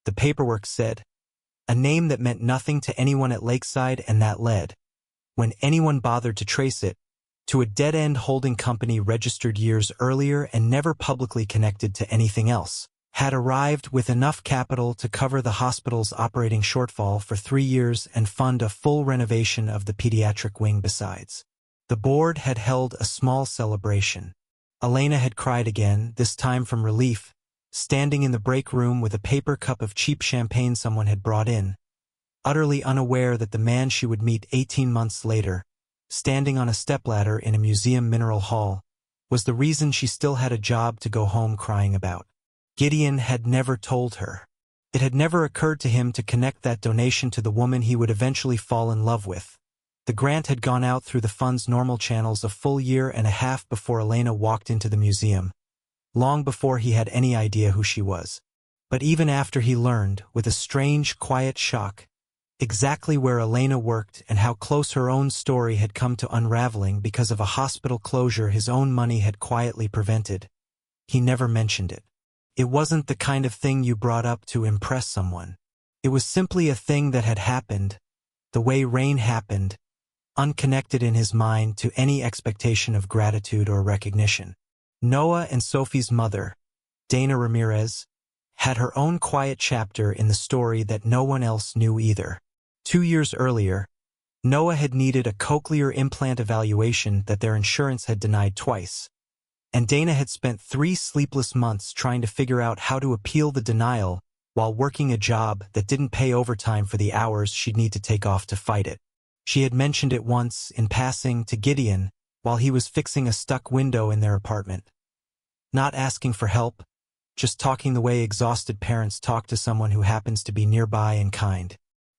the paperwork said, a name that meant nothing to anyone at Lakeside, and that led, when anyone bothered to trace it, to a dead-end holding company registered years earlier and never publicly connected to anything else, had arrived with enough capital to cover the hospital's operating shortfall for 3 years and fund a full renovation of the pediatric wing besides. The board had held a small celebration. Elena had cried again, this time from relief, standing in the break room with a paper cup of cheap champagne someone had brought in, utterly unaware that the man she would meet 18 months later, standing on a stepladder in a museum mineral hall, was the reason she still had a job to go home crying about. Gideon had never told her. It had never occurred to him to connect that donation to the woman he would eventually fall in love with. The grant had gone out through the fund's normal channels a full year and a half before Elena walked into the museum, long before he had any idea who she was. But even after he learned, with a strange, quiet shock, exactly where Elena worked and how close her own story had come to unraveling because of a hospital closure his own money had quietly prevented, he never mentioned it. It wasn't the kind of thing you brought up to impress someone. It was simply a thing that had happened, the way rain happened, unconnected in his mind to any expectation of gratitude or recognition. Noah and Sophie's mother, Dana Ramirez, had her own quiet chapter in the story that no one else knew either. 2 years earlier, Noah had needed a cochlear implant evaluation that their insurance had denied twice, and Dana had spent 3 sleepless months trying to figure out how to appeal the denial while working a job that didn't pay overtime for the hours she'd need to take off to fight it. She had mentioned it once, in passing, to Gideon while he was fixing a stuck window in their apartment. Not asking for help, just talking the way exhausted parents talk to someone who happens to be nearby and kind.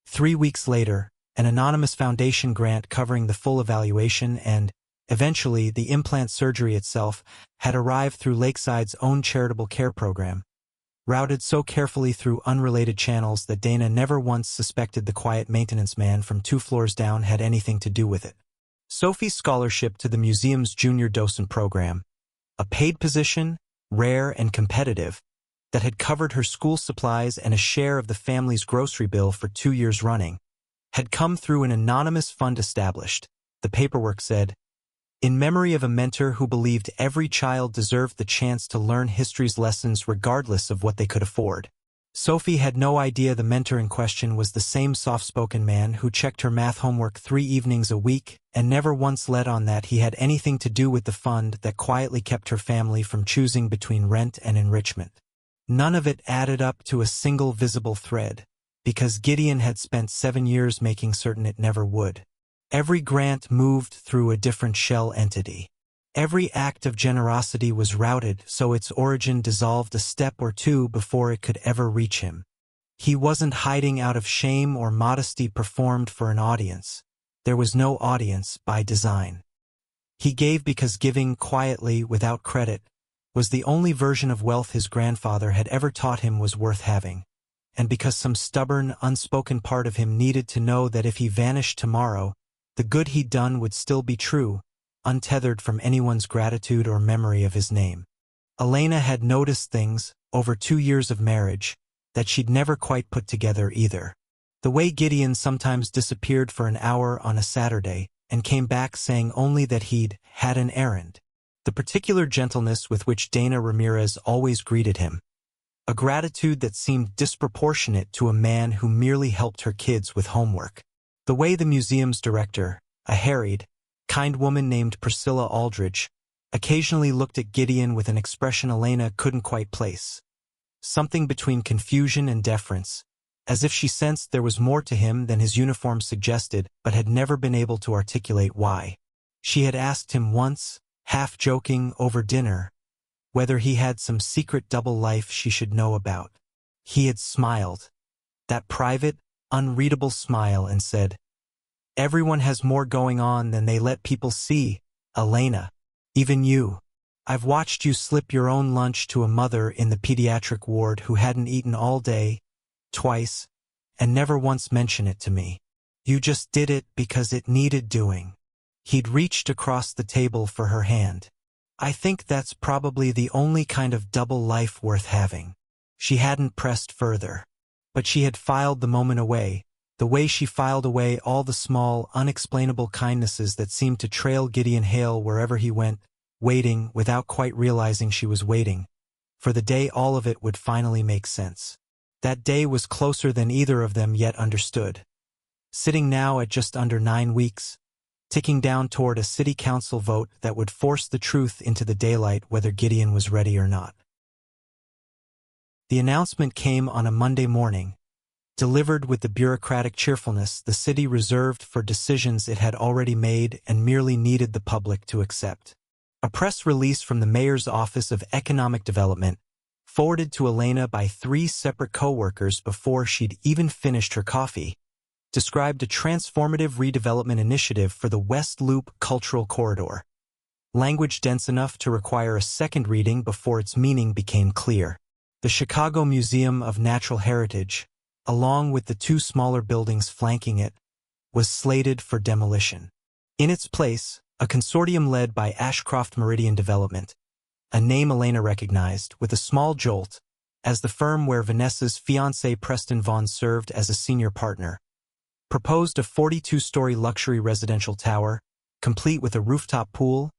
3 weeks later, an anonymous foundation grant covering the full evaluation and, eventually, the implant surgery itself had arrived through Lakeside's own charitable care program, routed so carefully through unrelated channels that Dana never once suspected the quiet maintenance man from 2 floors down had anything to do with it. Sophie's scholarship to the museum's junior docent program, a paid position, rare and competitive, that had covered her school supplies and a share of the family's grocery bill for 2 years running, had come through an anonymous fund established, the paperwork said, in memory of a mentor who believed every child deserved the chance to learn history's lessons regardless of what they could afford. Sophie had no idea the mentor in question was the same soft-spoken man who checked her math homework 3 evenings a week and never once let on that he had anything to do with the fund that quietly kept her family from choosing between rent and enrichment. None of it added up to a single visible thread, because Gideon had spent 7 years making certain it never would. Every grant moved through a different shell entity. Every act of generosity was routed so its origin dissolved a step or two before it could ever reach him. He wasn't hiding out of shame or modesty performed for an audience. There was no audience by design. He gave because giving quietly, without credit, was the only version of wealth his grandfather had ever taught him was worth having, and because some stubborn, unspoken part of him needed to know that if he vanished tomorrow, the good he'd done would still be true, untethered from anyone's gratitude or memory of his name. Elena had noticed things, over 2 years of marriage, that she'd never quite put together either. The way Gideon sometimes disappeared for an hour on a Saturday and came back saying only that he'd had an errand. The particular gentleness with which Dana Ramirez always greeted him. A gratitude that seemed disproportionate to a man who merely helped her kids with homework. The way the museum's director, a harried, kind woman named Priscilla Aldridge, occasionally looked at Gideon with an expression Elena couldn't quite place. Something between confusion and deference, as if she sensed there was more to him than his uniform suggested but had never been able to articulate why. She had asked him once, half joking over dinner, whether he had some secret double life she should know about. He had smiled, that private, unreadable smile, and said, "Everyone has more going on than they let people see, Elena. Even you. I've watched you slip your own lunch to a mother in the pediatric ward who hadn't eaten all day, twice, and never once mention it to me. You just did it because it needed doing." He'd reached across the table for her hand. "I think that's probably the only kind of double life worth having." She hadn't pressed further. But she had filed the moment away, the way she filed away all the small, unexplainable kindnesses that seemed to trail Gideon Hale wherever he went, waiting, without quite realizing she was waiting, for the day all of it would finally make sense. That day was closer than either of them yet understood. Sitting now at just under 9 weeks, ticking down toward a city council vote that would force the truth into the daylight whether Gideon was ready or not. The announcement came on a Monday morning, delivered with the bureaucratic cheerfulness the city reserved for decisions it had already made and merely needed the public to accept. A press release from the mayor's Office of Economic Development, forwarded to Elena by 3 separate co-workers before she'd even finished her coffee, described a transformative redevelopment initiative for the West Loop Cultural Corridor. Language dense enough to require a second reading before its meaning became clear. The Chicago Museum of Natural Heritage, along with the 2 smaller buildings flanking it, was slated for demolition. In its place, a consortium led by Ashcroft Meridian Development, a name Elena recognized with a small jolt, as the firm where Vanessa's fiancé Preston Vaughn served as a senior partner, proposed a 42-story luxury residential tower, complete with a rooftop pool,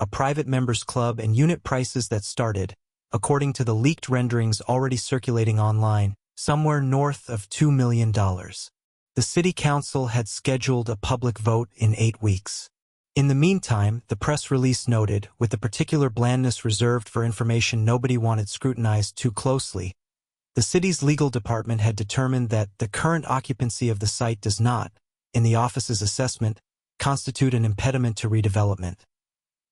a private members club, and unit prices that started, according to the leaked renderings already circulating online, somewhere north of $2 million. The city council had scheduled a public vote in 8 weeks. In the meantime, the press release noted, with the particular blandness reserved for information nobody wanted scrutinized too closely, the city's legal department had determined that the current occupancy of the site does not, in the office's assessment, constitute an impediment to redevelopment.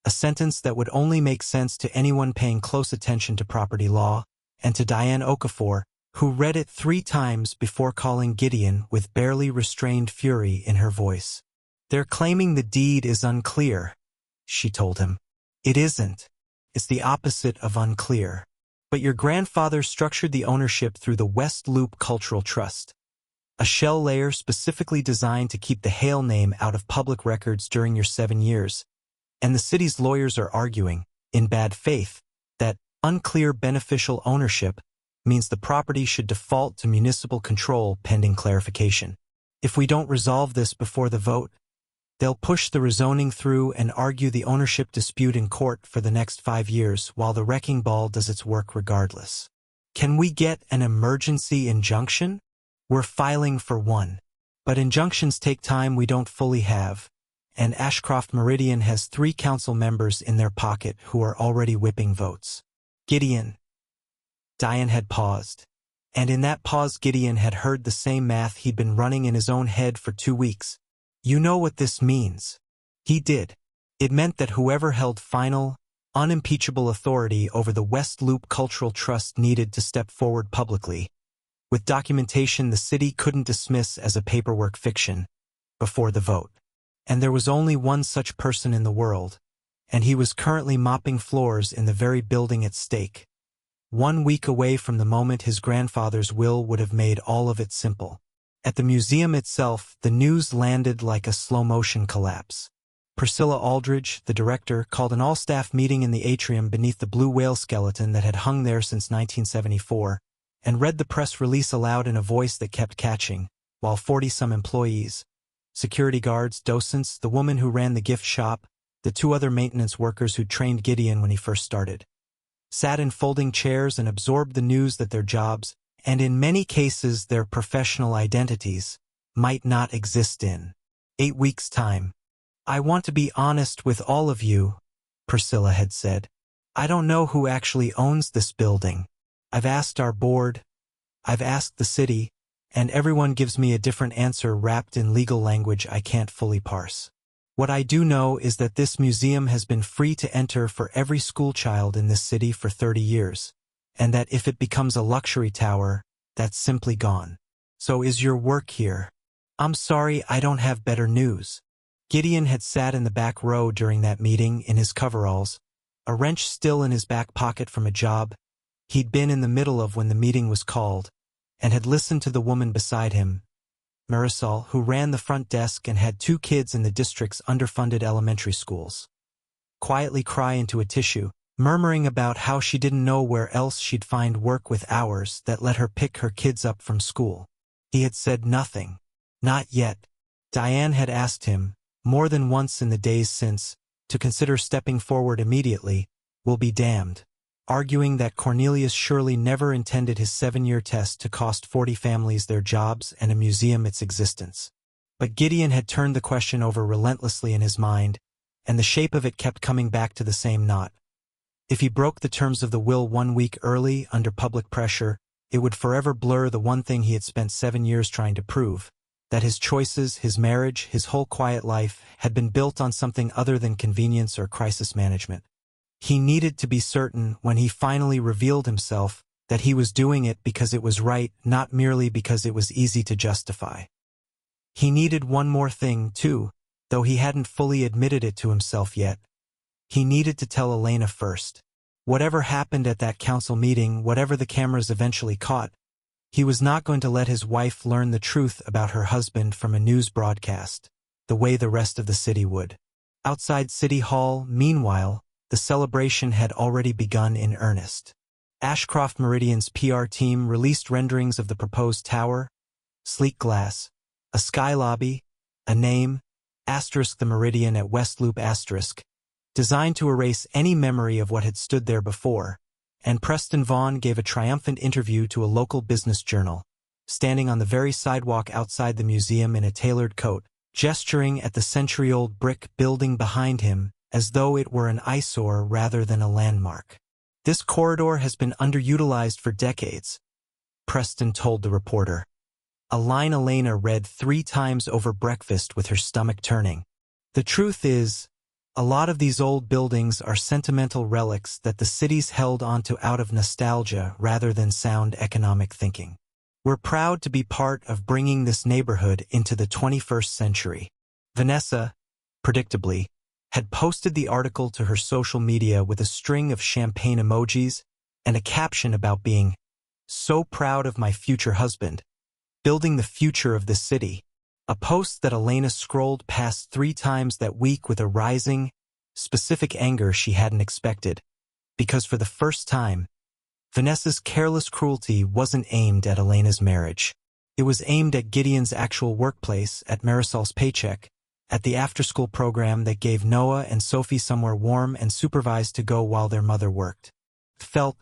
A sentence that would only make sense to anyone paying close attention to property law, and to Diane Okafor, who read it 3 times before calling Gideon with barely restrained fury in her voice. "They're claiming the deed is unclear," she told him. "It isn't. It's the opposite of unclear. But your grandfather structured the ownership through the West Loop Cultural Trust, a shell layer specifically designed to keep the Hale name out of public records during your 7 years, and the city's lawyers are arguing, in bad faith, that unclear beneficial ownership means the property should default to municipal control pending clarification. If we don't resolve this before the vote, they'll push the rezoning through and argue the ownership dispute in court for the next 5 years while the wrecking ball does its work regardless. Can we get an emergency injunction? We're filing for one. But injunctions take time we don't fully have, and Ashcroft Meridian has 3 council members in their pocket who are already whipping votes. Gideon." Diane had paused, and in that pause Gideon had heard the same math he'd been running in his own head for 2 weeks. "You know what this means." He did. It meant that whoever held final, unimpeachable authority over the West Loop Cultural Trust needed to step forward publicly, with documentation the city couldn't dismiss as a paperwork fiction, before the vote. And there was only one such person in the world, and he was currently mopping floors in the very building at stake. 1 week away from the moment his grandfather's will would have made all of it simple. At the museum itself, the news landed like a slow-motion collapse. Priscilla Aldridge, the director, called an all-staff meeting in the atrium beneath the blue whale skeleton that had hung there since 1974, and read the press release aloud in a voice that kept catching, while 40-some employees, security guards, docents, the woman who ran the gift shop, the 2 other maintenance workers who trained Gideon when he first started, sat in folding chairs and absorbed the news that their jobs, and in many cases their professional identities, might not exist in 8 weeks' time. "I want to be honest with all of you," Priscilla had said. "I don't know who actually owns this building. I've asked our board, I've asked the city, and everyone gives me a different answer wrapped in legal language I can't fully parse. What I do know is that this museum has been free to enter for every schoolchild in this city for 30 years, and that if it becomes a luxury tower, that's simply gone. So is your work here? I'm sorry, I don't have better news." Gideon had sat in the back row during that meeting in his coveralls, a wrench still in his back pocket from a job he'd been in the middle of when the meeting was called, and had listened to the woman beside him, Marisol, who ran the front desk and had 2 kids in the district's underfunded elementary schools, quietly cry into a tissue, murmuring about how she didn't know where else she'd find work with hours that let her pick her kids up from school. He had said nothing. Not yet. Diane had asked him, more than once in the days since, to consider stepping forward immediately, will be damned, arguing that Cornelius surely never intended his 7-year test to cost 40 families their jobs and a museum its existence. But Gideon had turned the question over relentlessly in his mind, and the shape of it kept coming back to the same knot. If he broke the terms of the will 1 week early under public pressure, it would forever blur the one thing he had spent 7 years trying to prove, that his choices, his marriage, his whole quiet life had been built on something other than convenience or crisis management. He needed to be certain when he finally revealed himself that he was doing it because it was right, not merely because it was easy to justify. He needed one more thing, too, though he hadn't fully admitted it to himself yet. He needed to tell Elena first. Whatever happened at that council meeting, whatever the cameras eventually caught, he was not going to let his wife learn the truth about her husband from a news broadcast, the way the rest of the city would. Outside City Hall, meanwhile, the celebration had already begun in earnest. Ashcroft Meridian's PR team released renderings of the proposed tower, sleek glass, a sky lobby, a name, * the Meridian at West Loop *, designed to erase any memory of what had stood there before, and Preston Vaughn gave a triumphant interview to a local business journal, standing on the very sidewalk outside the museum in a tailored coat, gesturing at the century-old brick building behind him as though it were an eyesore rather than a landmark. "This corridor has been underutilized for decades," Preston told the reporter, a line Elena read 3 times over breakfast with her stomach turning. "The truth is, a lot of these old buildings are sentimental relics that the city's held onto out of nostalgia rather than sound economic thinking. We're proud to be part of bringing this neighborhood into the 21st century." Vanessa, predictably, had posted the article to her social media with a string of champagne emojis and a caption about being "so proud of my future husband, building the future of this city." A post that Elena scrolled past 3 times that week with a rising, specific anger she hadn't expected, because for the first time, Vanessa's careless cruelty wasn't aimed at Elena's marriage. It was aimed at Gideon's actual workplace, at Marisol's paycheck, at the after-school program that gave Noah and Sophie somewhere warm and supervised to go while their mother worked. It felt,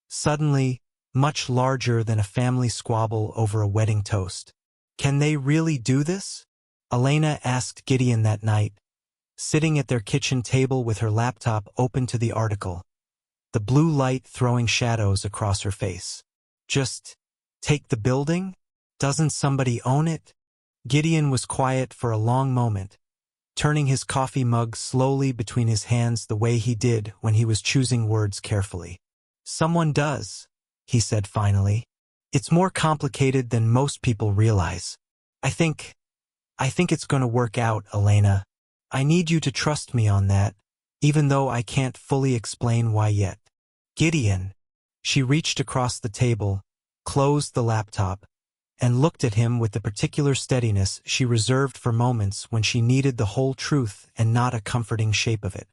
suddenly, much larger than a family squabble over a wedding toast. "Can they really do this?" Elena asked Gideon that night, sitting at their kitchen table with her laptop open to the article, the blue light throwing shadows across her face. "Just take the building? Doesn't somebody own it?" Gideon was quiet for a long moment, turning his coffee mug slowly between his hands the way he did when he was choosing words carefully. "Someone does," he said finally. "It's more complicated than most people realize. I think it's going to work out, Elena. I need you to trust me on that, even though I can't fully explain why yet." "Gideon," She reached across the table, closed the laptop, and looked at him with the particular steadiness she reserved for moments when she needed the whole truth and not a comforting shape of it.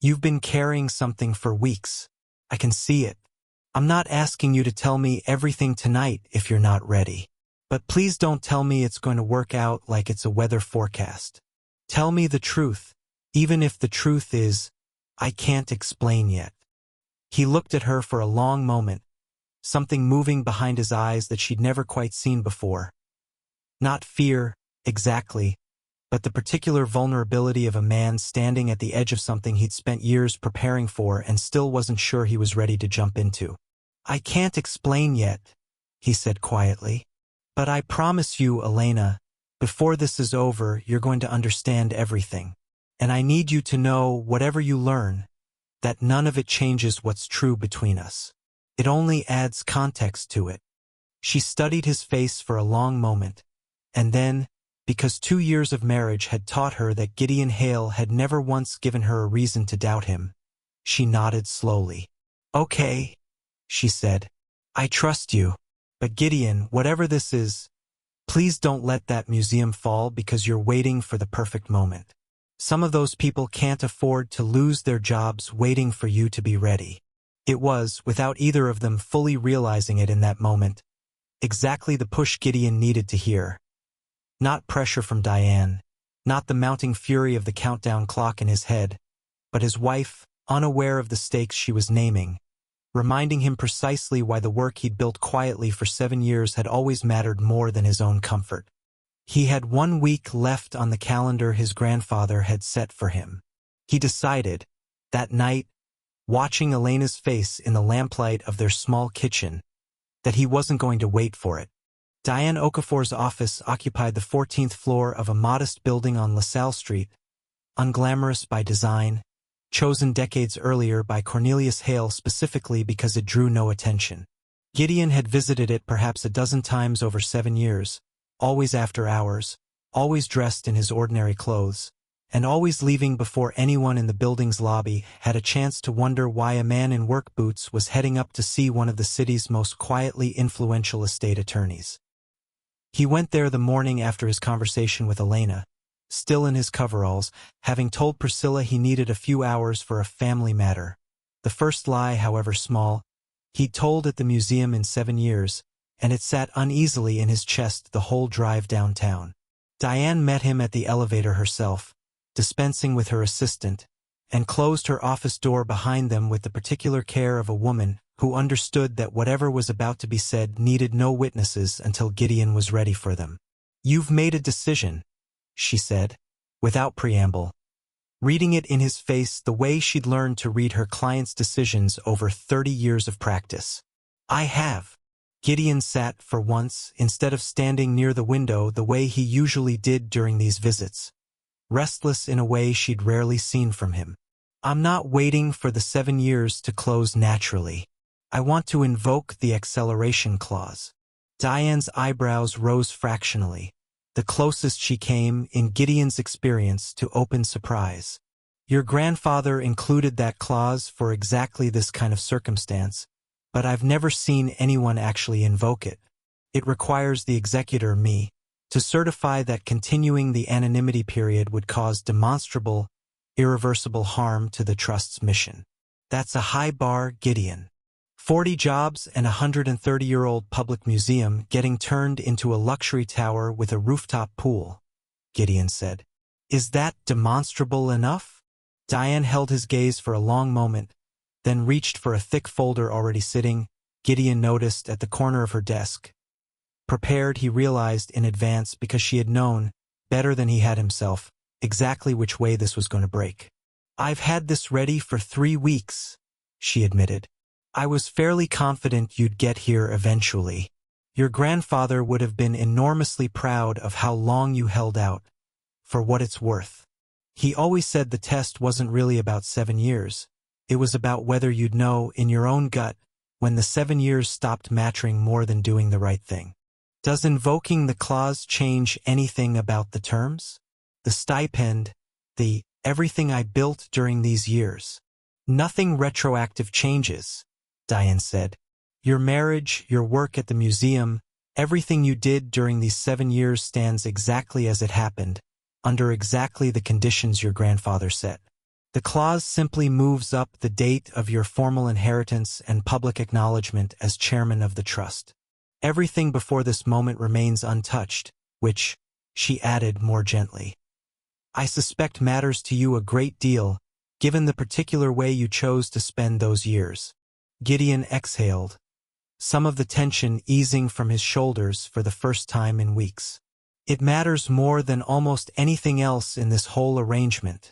You've been carrying something for weeks. I can see it. I'm not asking you to tell me everything tonight if you're not ready. But please don't tell me it's going to work out like it's a weather forecast. Tell me the truth, even if the truth is, I can't explain yet. He looked at her for a long moment, something moving behind his eyes that she'd never quite seen before. Not fear, exactly, but the particular vulnerability of a man standing at the edge of something he'd spent years preparing for and still wasn't sure he was ready to jump into. I can't explain yet, he said quietly. But I promise you, Elena, before this is over, you're going to understand everything. And I need you to know, whatever you learn, that none of it changes what's true between us. It only adds context to it. She studied his face for a long moment, and then, because 2 years of marriage had taught her that Gideon Hale had never once given her a reason to doubt him, she nodded slowly. Okay, she said. I trust you. But Gideon, whatever this is, please don't let that museum fall because you're waiting for the perfect moment. Some of those people can't afford to lose their jobs waiting for you to be ready. It was, without either of them fully realizing it in that moment, exactly the push Gideon needed to hear. Not pressure from Diane, not the mounting fury of the countdown clock in his head, but his wife, unaware of the stakes she was naming, reminding him precisely why the work he'd built quietly for 7 years had always mattered more than his own comfort. He had 1 week left on the calendar his grandfather had set for him. He decided, that night, watching Elena's face in the lamplight of their small kitchen, that he wasn't going to wait for it. Diane Okafor's office occupied the 14th floor of a modest building on LaSalle Street, unglamorous by design, chosen decades earlier by Cornelius Hale specifically because it drew no attention. Gideon had visited it perhaps a dozen times over 7 years, always after hours, always dressed in his ordinary clothes, and always leaving before anyone in the building's lobby had a chance to wonder why a man in work boots was heading up to see one of the city's most quietly influential estate attorneys. He went there the morning after his conversation with Elena, still in his coveralls, having told Priscilla he needed a few hours for a family matter. The first lie, however small, he'd told at the museum in 7 years, and it sat uneasily in his chest the whole drive downtown. Diane met him at the elevator herself, dispensing with her assistant, and closed her office door behind them with the particular care of a woman who understood that whatever was about to be said needed no witnesses until Gideon was ready for them. You've made a decision, she said, without preamble, reading it in his face the way she'd learned to read her client's decisions over 30 years of practice. I have. Gideon sat, for once, instead of standing near the window the way he usually did during these visits, restless in a way she'd rarely seen from him. I'm not waiting for the 7 years to close naturally. I want to invoke the acceleration clause. Diane's eyebrows rose fractionally, the closest she came, in Gideon's experience, to open surprise. Your grandfather included that clause for exactly this kind of circumstance, but I've never seen anyone actually invoke it. It requires the executor, me, to certify that continuing the anonymity period would cause demonstrable, irreversible harm to the trust's mission. That's a high bar, Gideon. 40 jobs and a 130-year-old public museum getting turned into a luxury tower with a rooftop pool, Gideon said. Is that demonstrable enough? Diane held his gaze for a long moment, then reached for a thick folder already sitting, Gideon noticed, at the corner of her desk. Prepared, he realized in advance, because she had known, better than he had himself, exactly which way this was going to break. I've had this ready for 3 weeks, she admitted. I was fairly confident you'd get here eventually. Your grandfather would have been enormously proud of how long you held out, for what it's worth. He always said the test wasn't really about 7 years. It was about whether you'd know in your own gut when the 7 years stopped mattering more than doing the right thing. Does invoking the clause change anything about the terms? The stipend, the everything I built during these years? Nothing retroactive changes, Diane said. Your marriage, your work at the museum, everything you did during these 7 years stands exactly as it happened, under exactly the conditions your grandfather set. The clause simply moves up the date of your formal inheritance and public acknowledgement as chairman of the trust. Everything before this moment remains untouched, which, she added more gently, I suspect matters to you a great deal, given the particular way you chose to spend those years. Gideon exhaled, some of the tension easing from his shoulders for the first time in weeks. It matters more than almost anything else in this whole arrangement,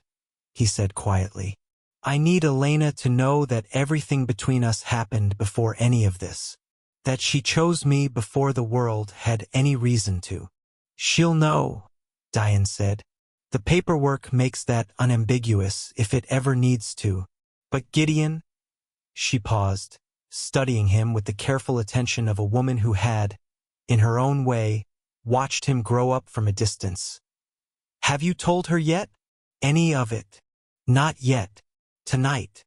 he said quietly. I need Elena to know that everything between us happened before any of this. That she chose me before the world had any reason to. She'll know, Diane said. The paperwork makes that unambiguous if it ever needs to. But Gideon? She paused, studying him with the careful attention of a woman who had, in her own way, watched him grow up from a distance. Have you told her yet? Any of it? Not yet. Tonight.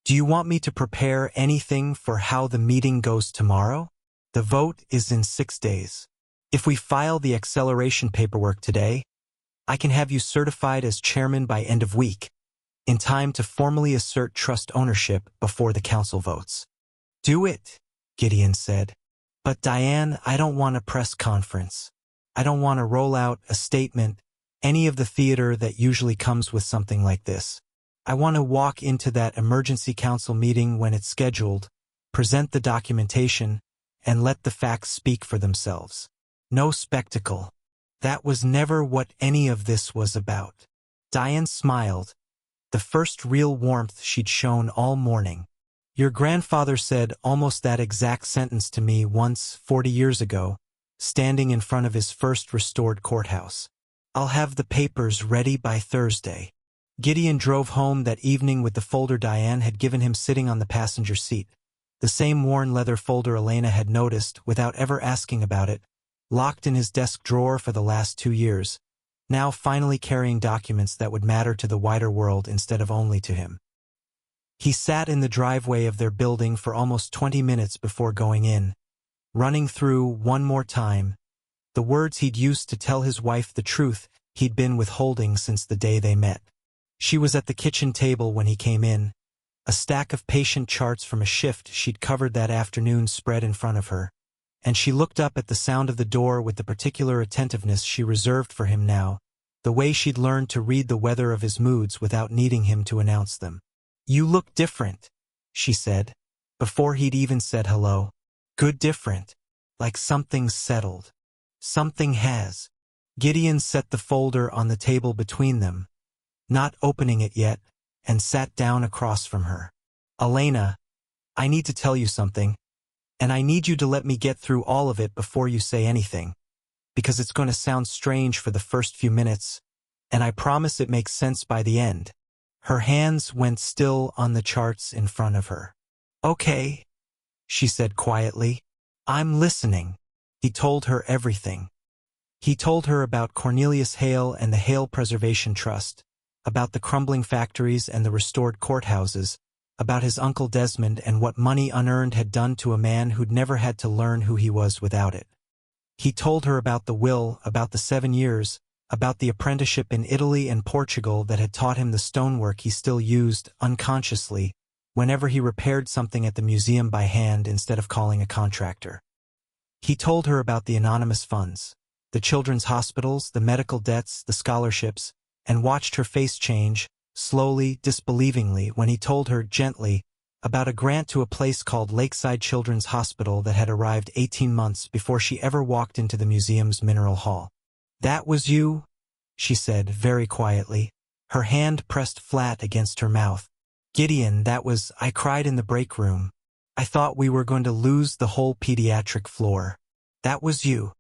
Do you want me to prepare anything for how the meeting goes tomorrow? The vote is in 6 days. If we file the acceleration paperwork today, I can have you certified as chairman by end of week, in time to formally assert trust ownership before the council votes. Do it, Gideon said. But Diane, I don't want a press conference. I don't want to roll out a statement, any of the theater that usually comes with something like this. I want to walk into that emergency council meeting when it's scheduled, present the documentation, and let the facts speak for themselves. No spectacle. That was never what any of this was about. Diane smiled, the first real warmth she'd shown all morning. Your grandfather said almost that exact sentence to me once 40 years ago, standing in front of his first restored courthouse. I'll have the papers ready by Thursday. Gideon drove home that evening with the folder Diane had given him sitting on the passenger seat, the same worn leather folder Elena had noticed without ever asking about it, locked in his desk drawer for the last 2 years, now finally carrying documents that would matter to the wider world instead of only to him. He sat in the driveway of their building for almost 20 minutes before going in, running through, one more time, the words he'd used to tell his wife the truth he'd been withholding since the day they met. She was at the kitchen table when he came in, a stack of patient charts from a shift she'd covered that afternoon spread in front of her, and she looked up at the sound of the door with the particular attentiveness she reserved for him now, the way she'd learned to read the weather of his moods without needing him to announce them. You look different, she said, before he'd even said hello. Good different, like something's settled. Something has. Gideon set the folder on the table between them, not opening it yet, and sat down across from her. Elena, I need to tell you something, and I need you to let me get through all of it before you say anything, because it's going to sound strange for the first few minutes, and I promise it makes sense by the end. Her hands went still on the charts in front of her. Okay, she said quietly. I'm listening. He told her everything. He told her about Cornelius Hale and the Hale Preservation Trust, about the crumbling factories and the restored courthouses, about his Uncle Desmond and what money unearned had done to a man who'd never had to learn who he was without it. He told her about the will, about the 7 years, about the apprenticeship in Italy and Portugal that had taught him the stonework he still used, unconsciously, whenever he repaired something at the museum by hand instead of calling a contractor. He told her about the anonymous funds, the children's hospitals, the medical debts, the scholarships, and watched her face change, slowly, disbelievingly, when he told her, gently, about a grant to a place called Lakeside Children's Hospital that had arrived 18 months before she ever walked into the museum's mineral hall. That was you? She said, very quietly, her hand pressed flat against her mouth. Gideon, that was, I cried in the break room. I thought we were going to lose the whole pediatric floor. That was you.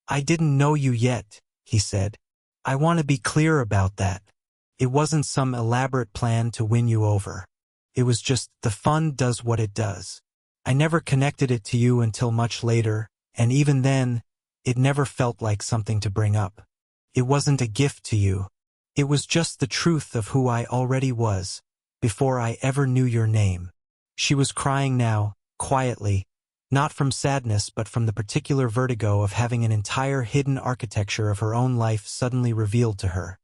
I didn't know you yet, he said. I want to be clear about that. It wasn't some elaborate plan to win you over. It was just, the fund does what it does. I never connected it to you until much later, and even then, it never felt like something to bring up. It wasn't a gift to you. It was just the truth of who I already was, before I ever knew your name. She was crying now, quietly, Not from sadness but from the particular vertigo of having an entire hidden architecture of her own life suddenly revealed to her.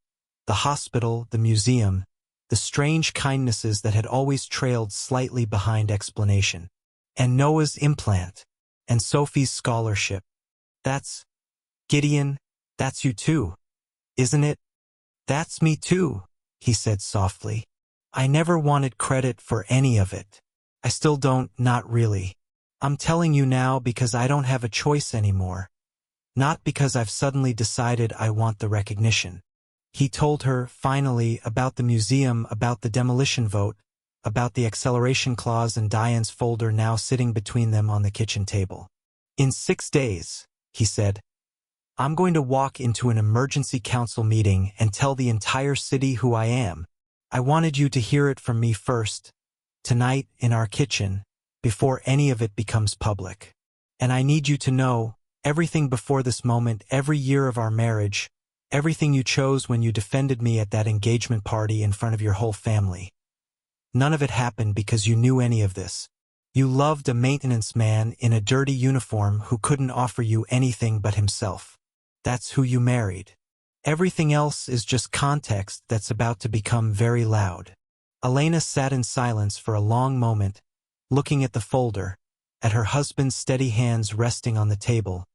The hospital, the museum, the strange kindnesses that had always trailed slightly behind explanation. And Noah's implant. And Sophie's scholarship. That's... Gideon, that's you too, isn't it? That's me too, he said softly. I never wanted credit for any of it. I still don't, not really. I'm telling you now because I don't have a choice anymore. Not because I've suddenly decided I want the recognition. He told her, finally, about the museum, about the demolition vote, about the acceleration clause and Diane's folder now sitting between them on the kitchen table. In 6 days, he said, I'm going to walk into an emergency council meeting and tell the entire city who I am. I wanted you to hear it from me first, tonight in our kitchen, before any of it becomes public. And I need you to know, everything before this moment, every year of our marriage, everything you chose when you defended me at that engagement party in front of your whole family. None of it happened because you knew any of this. You loved a maintenance man in a dirty uniform who couldn't offer you anything but himself. That's who you married. Everything else is just context that's about to become very loud. Elena sat in silence for a long moment, looking at the folder, at her husband's steady hands resting on the table,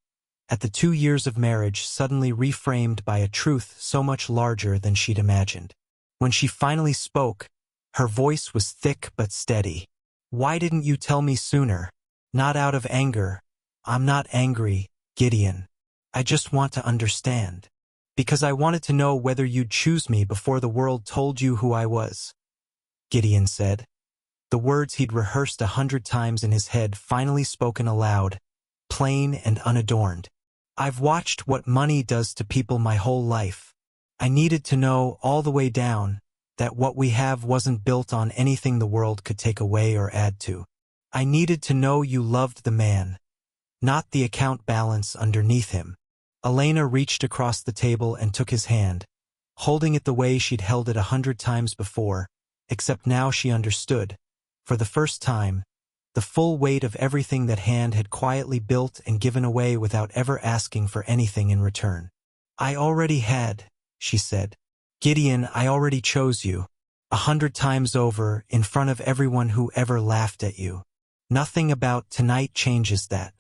at the 2 years of marriage suddenly reframed by a truth so much larger than she'd imagined. When she finally spoke, her voice was thick but steady. Why didn't you tell me sooner? Not out of anger. I'm not angry, Gideon. I just want to understand. Because I wanted to know whether you'd choose me before the world told you who I was. Gideon said. The words he'd rehearsed 100 times in his head finally spoken aloud, plain and unadorned. I've watched what money does to people my whole life. I needed to know all the way down that what we have wasn't built on anything the world could take away or add to. I needed to know you loved the man, not the account balance underneath him. Elena reached across the table and took his hand, holding it the way she'd held it 100 times before, except now she understood, for the first time, the full weight of everything that hand had quietly built and given away without ever asking for anything in return. I already had, she said. Gideon, I already chose you, 100 times over, in front of everyone who ever laughed at you. Nothing about tonight changes that.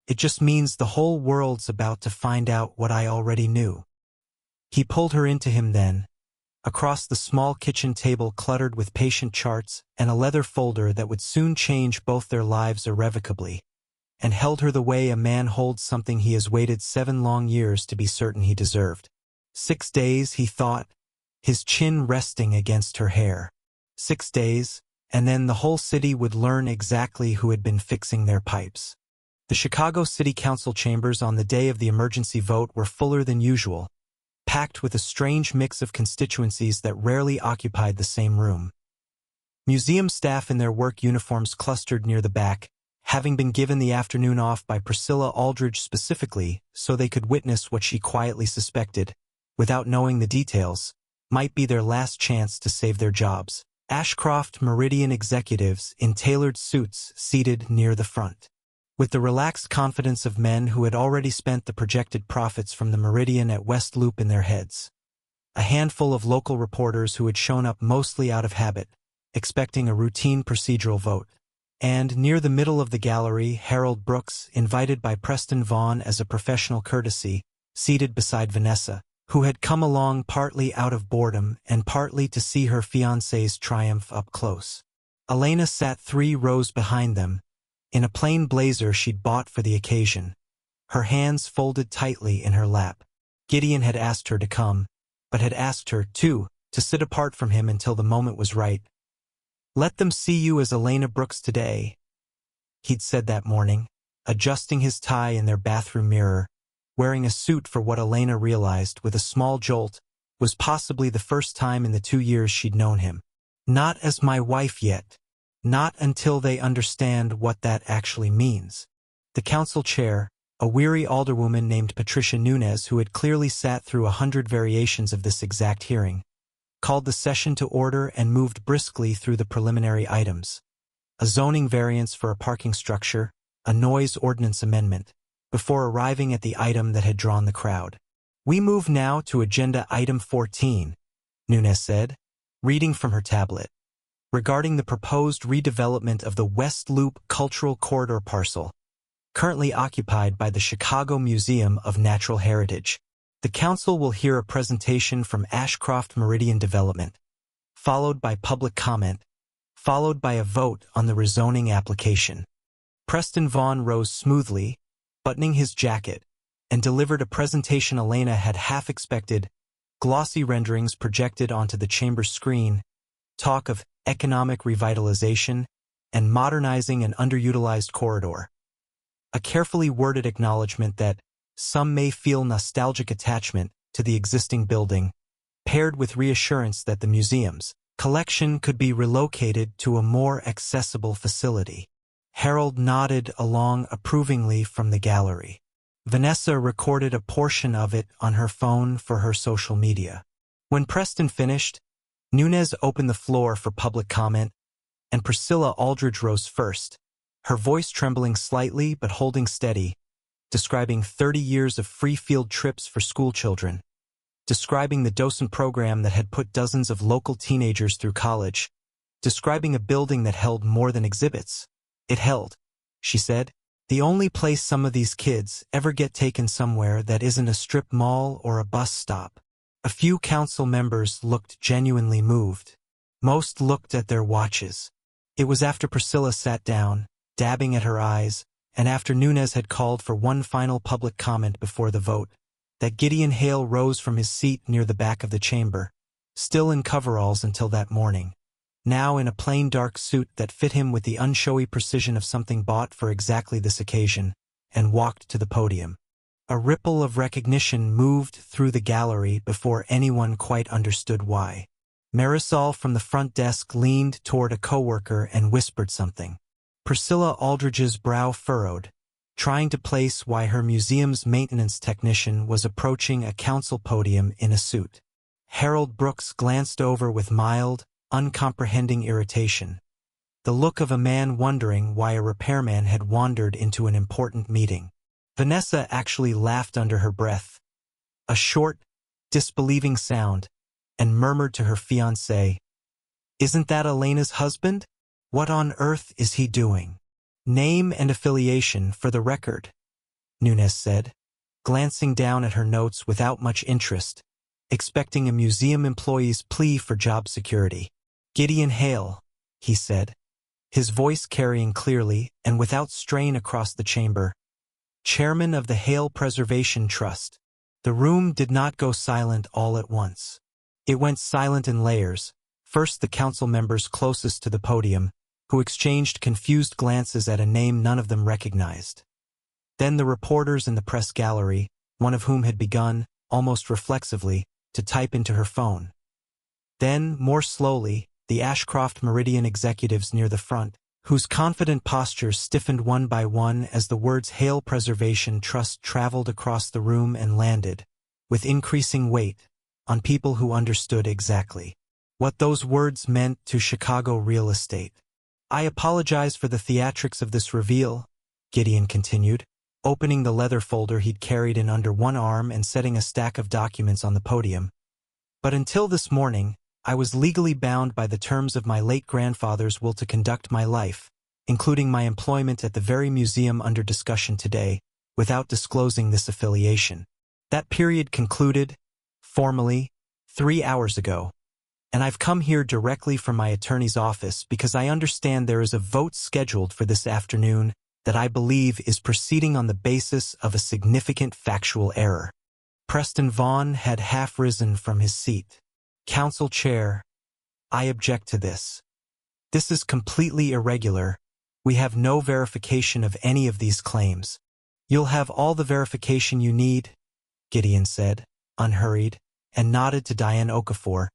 It just means the whole world's about to find out what I already knew. He pulled her into him then, across the small kitchen table cluttered with patient charts and a leather folder that would soon change both their lives irrevocably, and held her the way a man holds something he has waited 7 long years to be certain he deserved. 6 days, he thought, his chin resting against her hair. 6 days, and then the whole city would learn exactly who had been fixing their pipes. The Chicago City Council chambers on the day of the emergency vote were fuller than usual, packed with a strange mix of constituencies that rarely occupied the same room. Museum staff in their work uniforms clustered near the back, having been given the afternoon off by Priscilla Aldridge specifically so they could witness what she quietly suspected, without knowing the details, might be their last chance to save their jobs. Ashcroft Meridian executives in tailored suits seated near the front. With the relaxed confidence of men who had already spent the projected profits from the Meridian at West Loop in their heads. A handful of local reporters who had shown up mostly out of habit, expecting a routine procedural vote. And near the middle of the gallery, Harold Brooks, invited by Preston Vaughn as a professional courtesy, seated beside Vanessa, who had come along partly out of boredom and partly to see her fiancé's triumph up close. Elena sat 3 rows behind them, in a plain blazer she'd bought for the occasion, her hands folded tightly in her lap. Gideon had asked her to come, but had asked her, too, to sit apart from him until the moment was right. Let them see you as Elena Brooks today, he'd said that morning, adjusting his tie in their bathroom mirror, wearing a suit for what Elena realized, with a small jolt, was possibly the first time in the 2 years she'd known him. Not as my wife yet. Not until they understand what that actually means. The council chair, a weary alderwoman named Patricia Nunez who had clearly sat through 100 variations of this exact hearing, called the session to order and moved briskly through the preliminary items. A zoning variance for a parking structure, a noise ordinance amendment, before arriving at the item that had drawn the crowd. "We move now to Agenda Item 14, Nunes said, reading from her tablet, regarding the proposed redevelopment of the West Loop Cultural Corridor parcel, currently occupied by the Chicago Museum of Natural Heritage. The council will hear a presentation from Ashcroft Meridian Development, followed by public comment, followed by a vote on the rezoning application." Preston Vaughn rose smoothly, buttoning his jacket, and delivered a presentation Elena had half expected, glossy renderings projected onto the chamber's screen, talk of economic revitalization and modernizing an underutilized corridor. A carefully worded acknowledgement that some may feel nostalgic attachment to the existing building, paired with reassurance that the museum's collection could be relocated to a more accessible facility. Harold nodded along approvingly from the gallery. Vanessa recorded a portion of it on her phone for her social media. When Preston finished, Nunes opened the floor for public comment, and Priscilla Aldridge rose first, her voice trembling slightly but holding steady, describing 30 years of free field trips for schoolchildren, describing the docent program that had put dozens of local teenagers through college, describing a building that held more than exhibits. "It held," she said, "the only place some of these kids ever get taken somewhere that isn't a strip mall or a bus stop." A few council members looked genuinely moved. Most looked at their watches. It was after Priscilla sat down, dabbing at her eyes, and after Nunes had called for one final public comment before the vote, that Gideon Hale rose from his seat near the back of the chamber, still in coveralls until that morning, now in a plain dark suit that fit him with the unshowy precision of something bought for exactly this occasion, and walked to the podium. A ripple of recognition moved through the gallery before anyone quite understood why. Marisol from the front desk leaned toward a coworker and whispered something. Priscilla Aldridge's brow furrowed, trying to place why her museum's maintenance technician was approaching a council podium in a suit. Harold Brooks glanced over with mild, uncomprehending irritation, the look of a man wondering why a repairman had wandered into an important meeting. Vanessa actually laughed under her breath, a short, disbelieving sound, and murmured to her fiancé, "Isn't that Elena's husband? What on earth is he doing?" "Name and affiliation for the record," Nunes said, glancing down at her notes without much interest, expecting a museum employee's plea for job security. "Gideon Hale," he said, his voice carrying clearly and without strain across the chamber, "Chairman of the Hale Preservation Trust." The room did not go silent all at once. It went silent in layers, first the council members closest to the podium, who exchanged confused glances at a name none of them recognized. Then the reporters in the press gallery, one of whom had begun, almost reflexively, to type into her phone. Then, more slowly, the Ashcroft Meridian executives near the front, whose confident postures stiffened one by one as the words Hale Preservation Trust traveled across the room and landed, with increasing weight, on people who understood exactly what those words meant to Chicago real estate. "I apologize for the theatrics of this reveal," Gideon continued, opening the leather folder he'd carried in under one arm and setting a stack of documents on the podium. "But until this morning, I was legally bound by the terms of my late grandfather's will to conduct my life, including my employment at the very museum under discussion today, without disclosing this affiliation. That period concluded, formally, 3 hours ago, and I've come here directly from my attorney's office because I understand there is a vote scheduled for this afternoon that I believe is proceeding on the basis of a significant factual error." Preston Vaughn had half risen from his seat. "Council Chair, I object to this. This is completely irregular. We have no verification of any of these claims." "You'll have all the verification you need," Gideon said, unhurried, and nodded to Diane Okafor,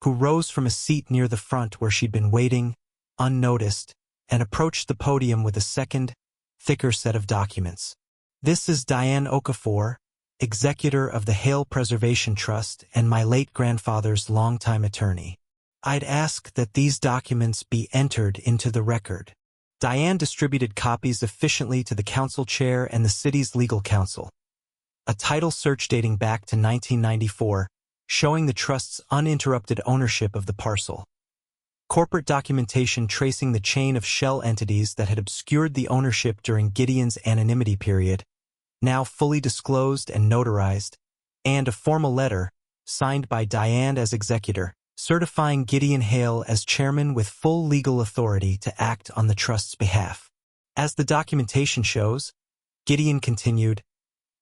who rose from a seat near the front where she'd been waiting, unnoticed, and approached the podium with a second, thicker set of documents. "This is Diane Okafor, executor of the Hale Preservation Trust and my late grandfather's longtime attorney. I'd ask that these documents be entered into the record." Diane distributed copies efficiently to the council chair and the city's legal counsel. A title search dating back to 1994, showing the trust's uninterrupted ownership of the parcel. Corporate documentation tracing the chain of shell entities that had obscured the ownership during Gideon's anonymity period, now fully disclosed and notarized, and a formal letter, signed by Diane as executor, certifying Gideon Hale as chairman with full legal authority to act on the trust's behalf. As the documentation shows, Gideon continued,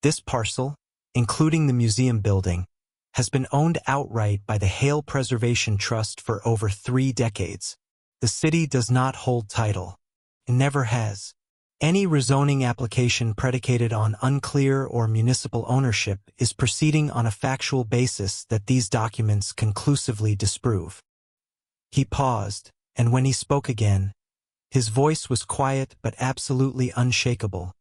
this parcel, including the museum building, has been owned outright by the Hale Preservation Trust for over 3 decades. The city does not hold title. It never has. Any rezoning application predicated on unclear or municipal ownership is proceeding on a factual basis that these documents conclusively disprove. He paused, and when he spoke again, his voice was quiet but absolutely unshakable,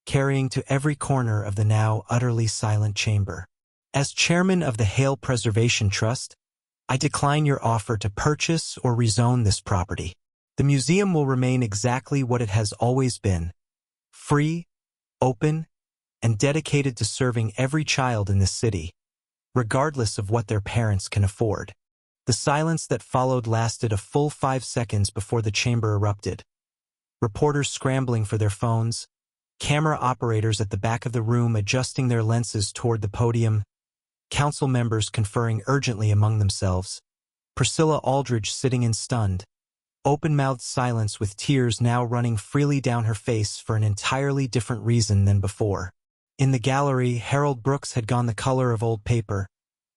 carrying to every corner of the now utterly silent chamber. As chairman of the Hale Preservation Trust, I decline your offer to purchase or rezone this property. The museum will remain exactly what it has always been, free, open, and dedicated to serving every child in this city, regardless of what their parents can afford. The silence that followed lasted a full 5 seconds before the chamber erupted. Reporters scrambling for their phones, camera operators at the back of the room adjusting their lenses toward the podium, council members conferring urgently among themselves, Priscilla Aldridge sitting in stunned, open-mouthed silence with tears now running freely down her face for an entirely different reason than before. In the gallery, Harold Brooks had gone the color of old paper,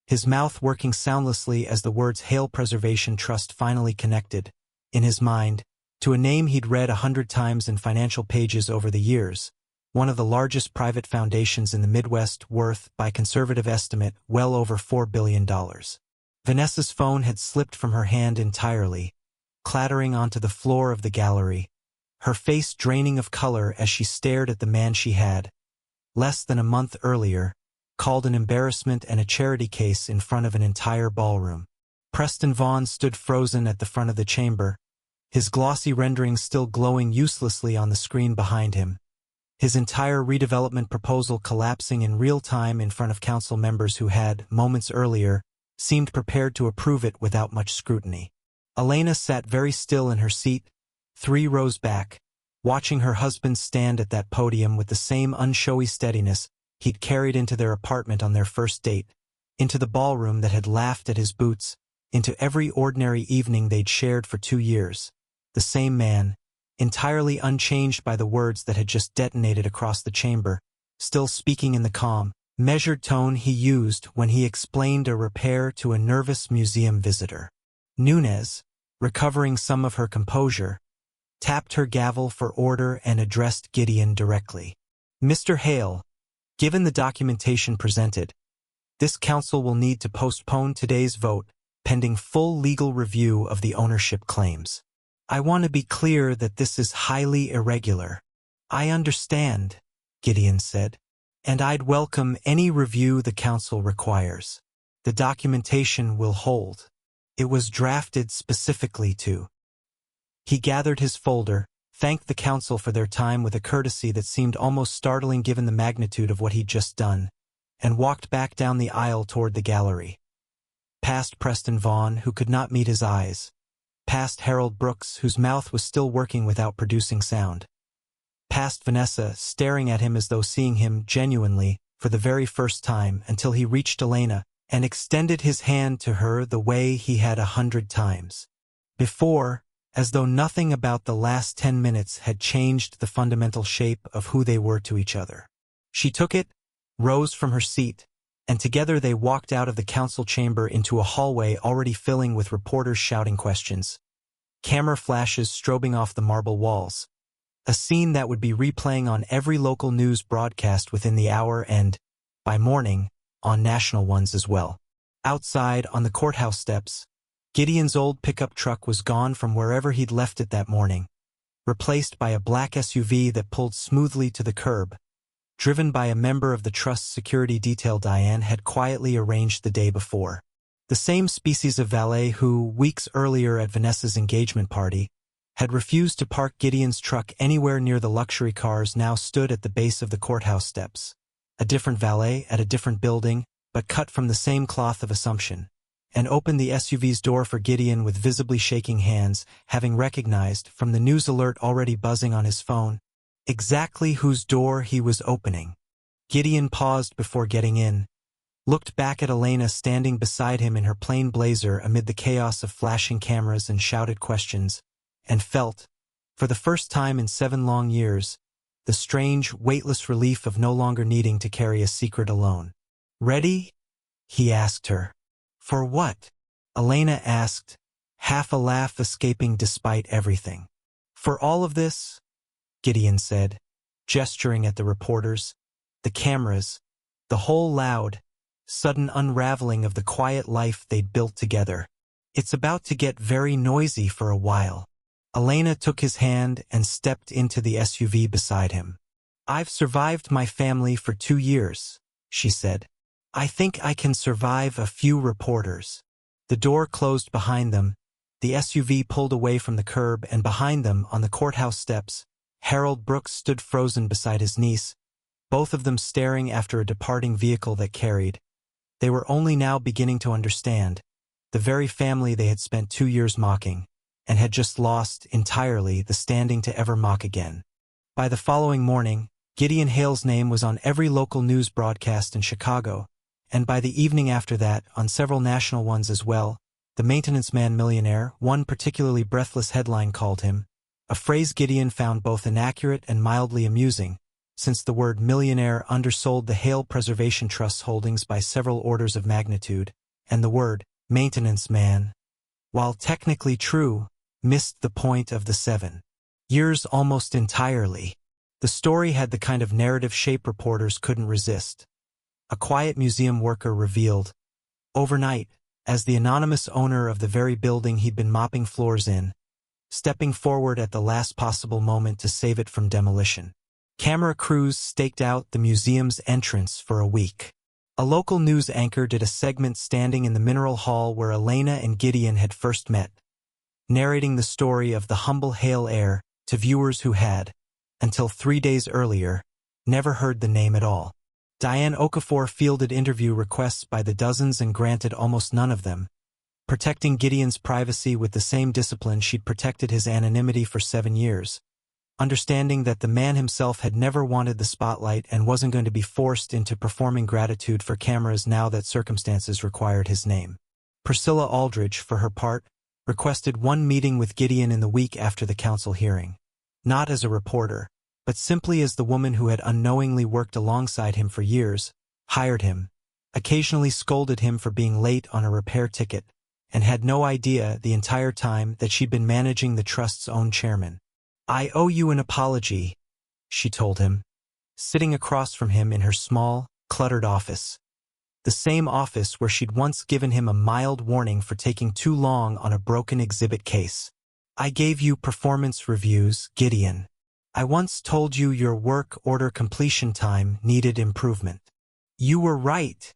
his mouth working soundlessly as the words Hale Preservation Trust finally connected, in his mind, to a name he'd read 100 times in financial pages over the years, one of the largest private foundations in the Midwest, worth, by conservative estimate, well over $4 billion. Vanessa's phone had slipped from her hand entirely, clattering onto the floor of the gallery, her face draining of color as she stared at the man she had, less than a month earlier, called an embarrassment and a charity case in front of an entire ballroom. Preston Vaughn stood frozen at the front of the chamber, his glossy renderings still glowing uselessly on the screen behind him, his entire redevelopment proposal collapsing in real time in front of council members who had, moments earlier, seemed prepared to approve it without much scrutiny. Elena sat very still in her seat, 3 rows back, watching her husband stand at that podium with the same unshowy steadiness he'd carried into their apartment on their first date, into the ballroom that had laughed at his boots, into every ordinary evening they'd shared for 2 years. The same man, entirely unchanged by the words that had just detonated across the chamber, still speaking in the calm, measured tone he used when he explained a repair to a nervous museum visitor. Nunez, recovering some of her composure, tapped her gavel for order and addressed Gideon directly. Mr. Hale, given the documentation presented, this council will need to postpone today's vote pending full legal review of the ownership claims. I want to be clear that this is highly irregular. I understand, Gideon said, and I'd welcome any review the council requires. The documentation will hold. It was drafted specifically to. He gathered his folder, thanked the council for their time with a courtesy that seemed almost startling given the magnitude of what he'd just done, and walked back down the aisle toward the gallery. Past Preston Vaughn, who could not meet his eyes. Past Harold Brooks, whose mouth was still working without producing sound. Past Vanessa, staring at him as though seeing him genuinely for the very first time, until he reached Elena and extended his hand to her the way he had 100 times before, as though nothing about the last 10 minutes had changed the fundamental shape of who they were to each other. She took it, rose from her seat, and together they walked out of the council chamber into a hallway already filling with reporters shouting questions, camera flashes strobing off the marble walls, a scene that would be replaying on every local news broadcast within the hour and, by morning, on national ones as well. Outside, on the courthouse steps, Gideon's old pickup truck was gone from wherever he'd left it that morning, replaced by a black SUV that pulled smoothly to the curb, driven by a member of the trust's security detail Diane had quietly arranged the day before. The same species of valet who, weeks earlier at Vanessa's engagement party, had refused to park Gideon's truck anywhere near the luxury cars now stood at the base of the courthouse steps. A different valet at a different building, but cut from the same cloth of assumption, and opened the SUV's door for Gideon with visibly shaking hands, having recognized, from the news alert already buzzing on his phone, exactly whose door he was opening. Gideon paused before getting in, looked back at Elena standing beside him in her plain blazer amid the chaos of flashing cameras and shouted questions, and felt, for the first time in 7 long years, the strange, weightless relief of no longer needing to carry a secret alone. "Ready?" he asked her. "For what?" Elena asked, half a laugh escaping despite everything. "For all of this?" Gideon said, gesturing at the reporters, the cameras, the whole loud, sudden unraveling of the quiet life they'd built together. "It's about to get very noisy for a while." Elena took his hand and stepped into the SUV beside him. "I've survived my family for 2 years," she said. "I think I can survive a few reporters." The door closed behind them, the SUV pulled away from the curb, and behind them, on the courthouse steps, Harold Brooks stood frozen beside his niece, both of them staring after a departing vehicle that carried. They were only now beginning to understand the very family they had spent 2 years mocking, and had just lost entirely the standing to ever mock again. By the following morning, Gideon Hale's name was on every local news broadcast in Chicago, and by the evening after that, on several national ones as well. The maintenance man millionaire, one particularly breathless headline called him, a phrase Gideon found both inaccurate and mildly amusing, since the word millionaire undersold the Hale Preservation Trust's holdings by several orders of magnitude, and the word maintenance man, while technically true, missed the point of the 7 years almost entirely. The story had the kind of narrative shape reporters couldn't resist. A quiet museum worker revealed, overnight, as the anonymous owner of the very building he'd been mopping floors in, stepping forward at the last possible moment to save it from demolition. Camera crews staked out the museum's entrance for a week. A local news anchor did a segment standing in the mineral hall where Elena and Gideon had first met, narrating the story of the humble Hale heir to viewers who had, until 3 days earlier, never heard the name at all. Diane Okafor fielded interview requests by the dozens and granted almost none of them, protecting Gideon's privacy with the same discipline she'd protected his anonymity for 7 years, understanding that the man himself had never wanted the spotlight and wasn't going to be forced into performing gratitude for cameras now that circumstances required his name. Priscilla Aldridge, for her part, requested one meeting with Gideon in the week after the council hearing, not as a reporter, but simply as the woman who had unknowingly worked alongside him for years, hired him, occasionally scolded him for being late on a repair ticket, and had no idea the entire time that she'd been managing the trust's own chairman. "I owe you an apology," she told him, sitting across from him in her small, cluttered office. The same office where she'd once given him a mild warning for taking too long on a broken exhibit case. "I gave you performance reviews, Gideon. I once told you your work order completion time needed improvement." "You were right,"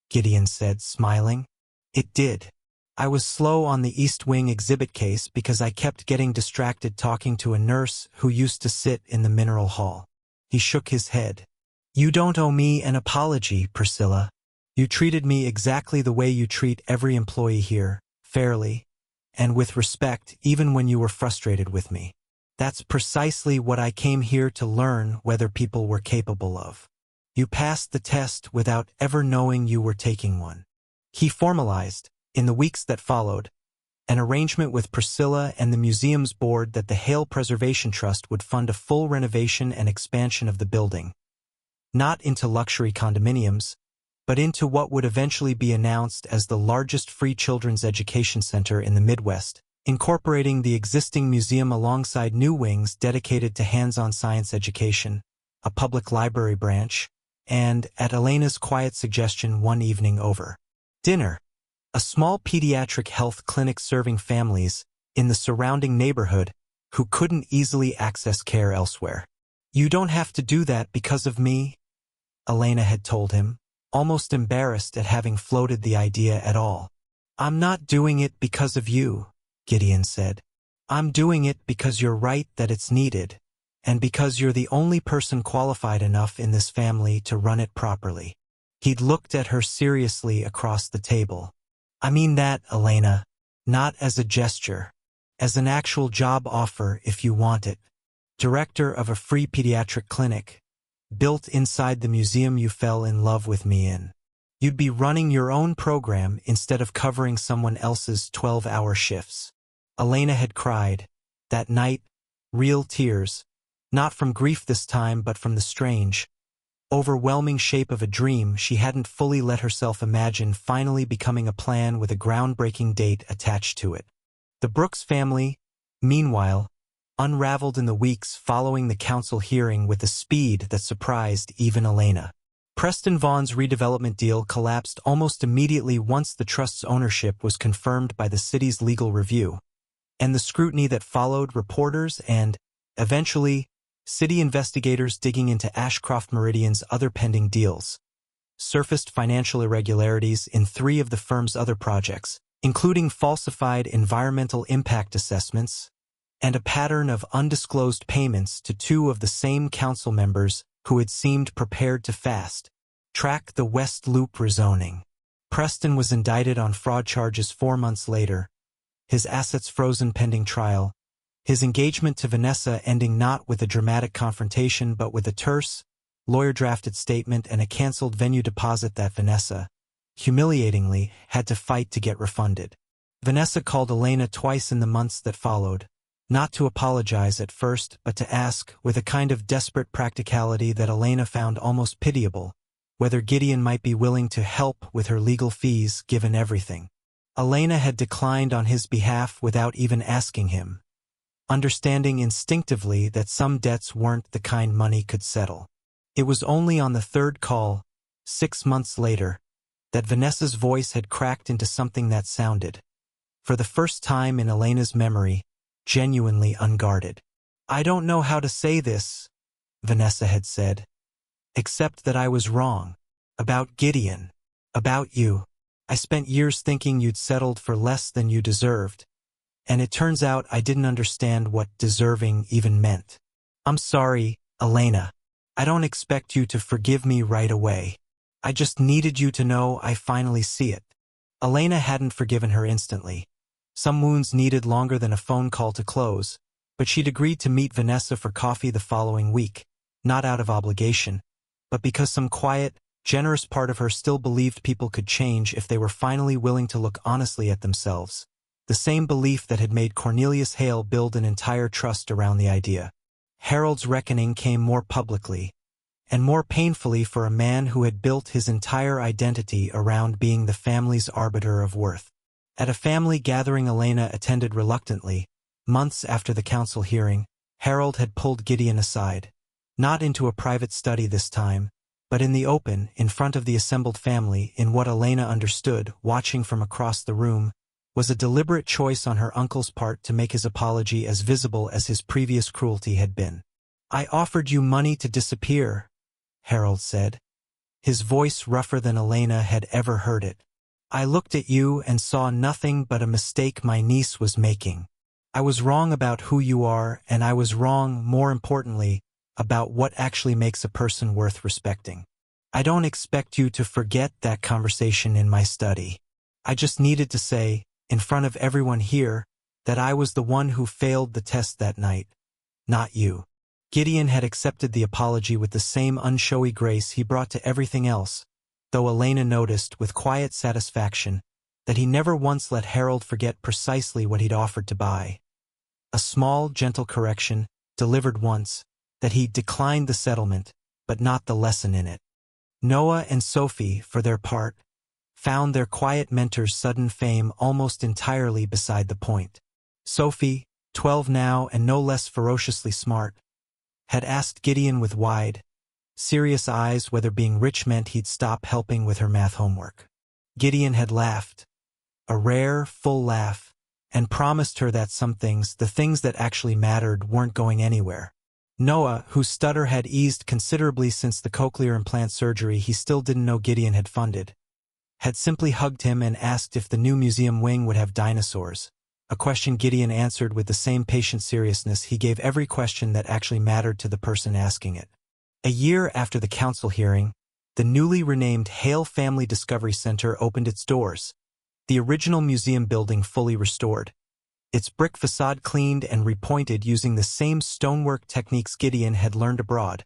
Gideon said, smiling. "It did. I was slow on the East Wing exhibit case because I kept getting distracted talking to a nurse who used to sit in the mineral hall." He shook his head. "You don't owe me an apology, Priscilla. You treated me exactly the way you treat every employee here, fairly, and with respect even when you were frustrated with me. That's precisely what I came here to learn whether people were capable of. You passed the test without ever knowing you were taking one." He formalized, in the weeks that followed, an arrangement with Priscilla and the museum's board that the Hale Preservation Trust would fund a full renovation and expansion of the building, not into luxury condominiums, but into what would eventually be announced as the largest free children's education center in the Midwest, incorporating the existing museum alongside new wings dedicated to hands-on science education, a public library branch, and, at Elena's quiet suggestion one evening over dinner, a small pediatric health clinic serving families in the surrounding neighborhood who couldn't easily access care elsewhere. "You don't have to do that because of me," Elena had told him, almost embarrassed at having floated the idea at all. "I'm not doing it because of you," Gideon said. I'm doing it because you're right that it's needed, and because you're the only person qualified enough in this family to run it properly. He'd looked at her seriously across the table. I mean that, Elena, not as a gesture, as an actual job offer if you want it. Director of a free pediatric clinic, built inside the museum you fell in love with me in. You'd be running your own program instead of covering someone else's 12-hour shifts. Elena had cried. That night, real tears, not from grief this time but from the strange, overwhelming shape of a dream she hadn't fully let herself imagine finally becoming a plan with a groundbreaking date attached to it. The Brooks family, meanwhile, unraveled in the weeks following the council hearing with a speed that surprised even Elena. Preston Vaughan's redevelopment deal collapsed almost immediately once the trust's ownership was confirmed by the city's legal review, and the scrutiny that followed reporters and, eventually, city investigators digging into Ashcroft Meridian's other pending deals surfaced financial irregularities in 3 of the firm's other projects, including falsified environmental impact assessments and a pattern of undisclosed payments to 2 of the same council members who had seemed prepared to fast-track the West Loop rezoning. Preston was indicted on fraud charges 4 months later, his assets frozen pending trial, his engagement to Vanessa ending not with a dramatic confrontation but with a terse, lawyer-drafted statement and a cancelled venue deposit that Vanessa, humiliatingly, had to fight to get refunded. Vanessa called Elena twice in the months that followed, not to apologize at first but to ask, with a kind of desperate practicality that Elena found almost pitiable, whether Gideon might be willing to help with her legal fees given everything. Elena had declined on his behalf without even asking him, understanding instinctively that some debts weren't the kind money could settle. It was only on the 3rd call, 6 months later, that Vanessa's voice had cracked into something that sounded, for the first time in Elena's memory, genuinely unguarded. I don't know how to say this, Vanessa had said, except that I was wrong. About Gideon. About you. I spent years thinking you'd settled for less than you deserved, and it turns out I didn't understand what deserving even meant. I'm sorry, Elena. I don't expect you to forgive me right away. I just needed you to know I finally see it. Elena hadn't forgiven her instantly. Some wounds needed longer than a phone call to close, but she'd agreed to meet Vanessa for coffee the following week, not out of obligation, but because some quiet, generous part of her still believed people could change if they were finally willing to look honestly at themselves, the same belief that had made Cornelius Hale build an entire trust around the idea. Harold's reckoning came more publicly, and more painfully for a man who had built his entire identity around being the family's arbiter of worth. At a family gathering Elena attended reluctantly, months after the council hearing, Harold had pulled Gideon aside, not into a private study this time, but in the open, in front of the assembled family, in what Elena understood, watching from across the room, was a deliberate choice on her uncle's part to make his apology as visible as his previous cruelty had been. I offered you money to disappear, Harold said, his voice rougher than Elena had ever heard it. I looked at you and saw nothing but a mistake my niece was making. I was wrong about who you are, and I was wrong, more importantly, about what actually makes a person worth respecting. I don't expect you to forget that conversation in my study. I just needed to say, in front of everyone here, that I was the one who failed the test that night, not you. Gideon had accepted the apology with the same unshowy grace he brought to everything else, though Elena noticed with quiet satisfaction that he never once let Harold forget precisely what he'd offered to buy. A small, gentle correction, delivered once, that he'd declined the settlement, but not the lesson in it. Noah and Sophie, for their part, found their quiet mentor's sudden fame almost entirely beside the point. Sophie, 12 now and no less ferociously smart, had asked Gideon with wide, serious eyes whether being rich meant he'd stop helping with her math homework. Gideon had laughed, a rare, full laugh, and promised her that some things, the things that actually mattered, weren't going anywhere. Noah, whose stutter had eased considerably since the cochlear implant surgery he still didn't know Gideon had funded, had simply hugged him and asked if the new museum wing would have dinosaurs, a question Gideon answered with the same patient seriousness he gave every question that actually mattered to the person asking it. A year after the council hearing, the newly renamed Hale Family Discovery Center opened its doors, the original museum building fully restored, its brick facade cleaned and repointed using the same stonework techniques Gideon had learned abroad,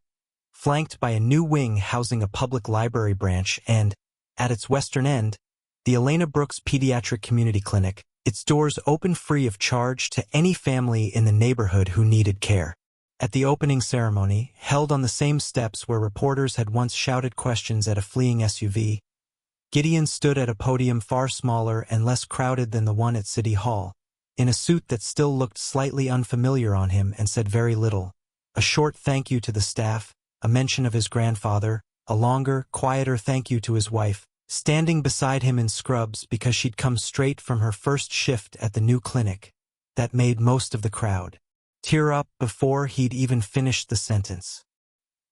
flanked by a new wing housing a public library branch and, at its western end, the Elena Brooks Pediatric Community Clinic, its doors open free of charge to any family in the neighborhood who needed care. At the opening ceremony, held on the same steps where reporters had once shouted questions at a fleeing SUV, Gideon stood at a podium far smaller and less crowded than the one at City Hall, in a suit that still looked slightly unfamiliar on him, and said very little. A short thank you to the staff, a mention of his grandfather, a longer, quieter thank you to his wife, standing beside him in scrubs because she'd come straight from her first shift at the new clinic, that made most of the crowd tear up before he'd even finished the sentence.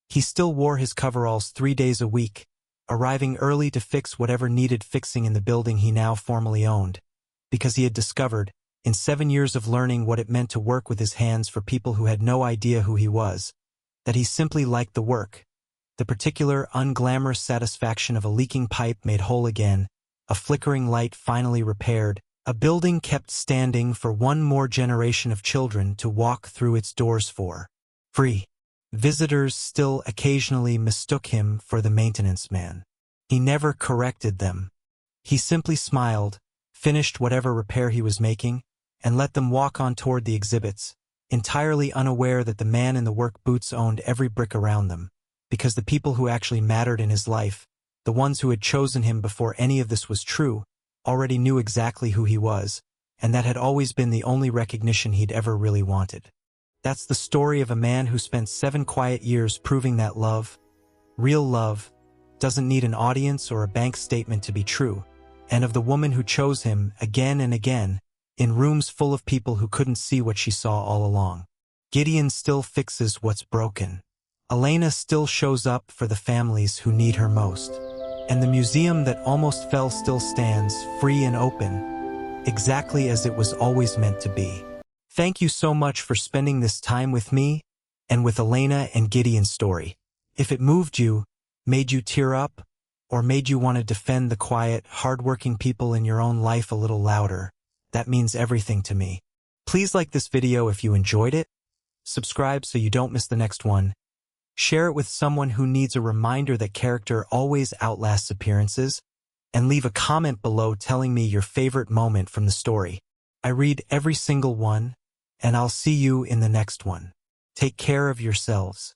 He still wore his coveralls 3 days a week, arriving early to fix whatever needed fixing in the building he now formally owned, because he had discovered, in 7 years of learning what it meant to work with his hands for people who had no idea who he was, that he simply liked the work, the particular unglamorous satisfaction of a leaking pipe made whole again, a flickering light finally repaired, a building kept standing for one more generation of children to walk through its doors for free. Visitors still occasionally mistook him for the maintenance man. He never corrected them. He simply smiled, finished whatever repair he was making, and let them walk on toward the exhibits, entirely unaware that the man in the work boots owned every brick around them, because the people who actually mattered in his life, the ones who had chosen him before any of this was true, already knew exactly who he was, and that had always been the only recognition he'd ever really wanted. That's the story of a man who spent 7 quiet years proving that love, real love, doesn't need an audience or a bank statement to be true, and of the woman who chose him again and again, in rooms full of people who couldn't see what she saw all along. Gideon still fixes what's broken. Elena still shows up for the families who need her most. And the museum that almost fell still stands, free and open, exactly as it was always meant to be. Thank you so much for spending this time with me and with Elena and Gideon's story. If it moved you, made you tear up, or made you want to defend the quiet, hardworking people in your own life a little louder, that means everything to me. Please like this video if you enjoyed it, subscribe so you don't miss the next one, share it with someone who needs a reminder that character always outlasts appearances, and leave a comment below telling me your favorite moment from the story. I read every single one, and I'll see you in the next one. Take care of yourselves.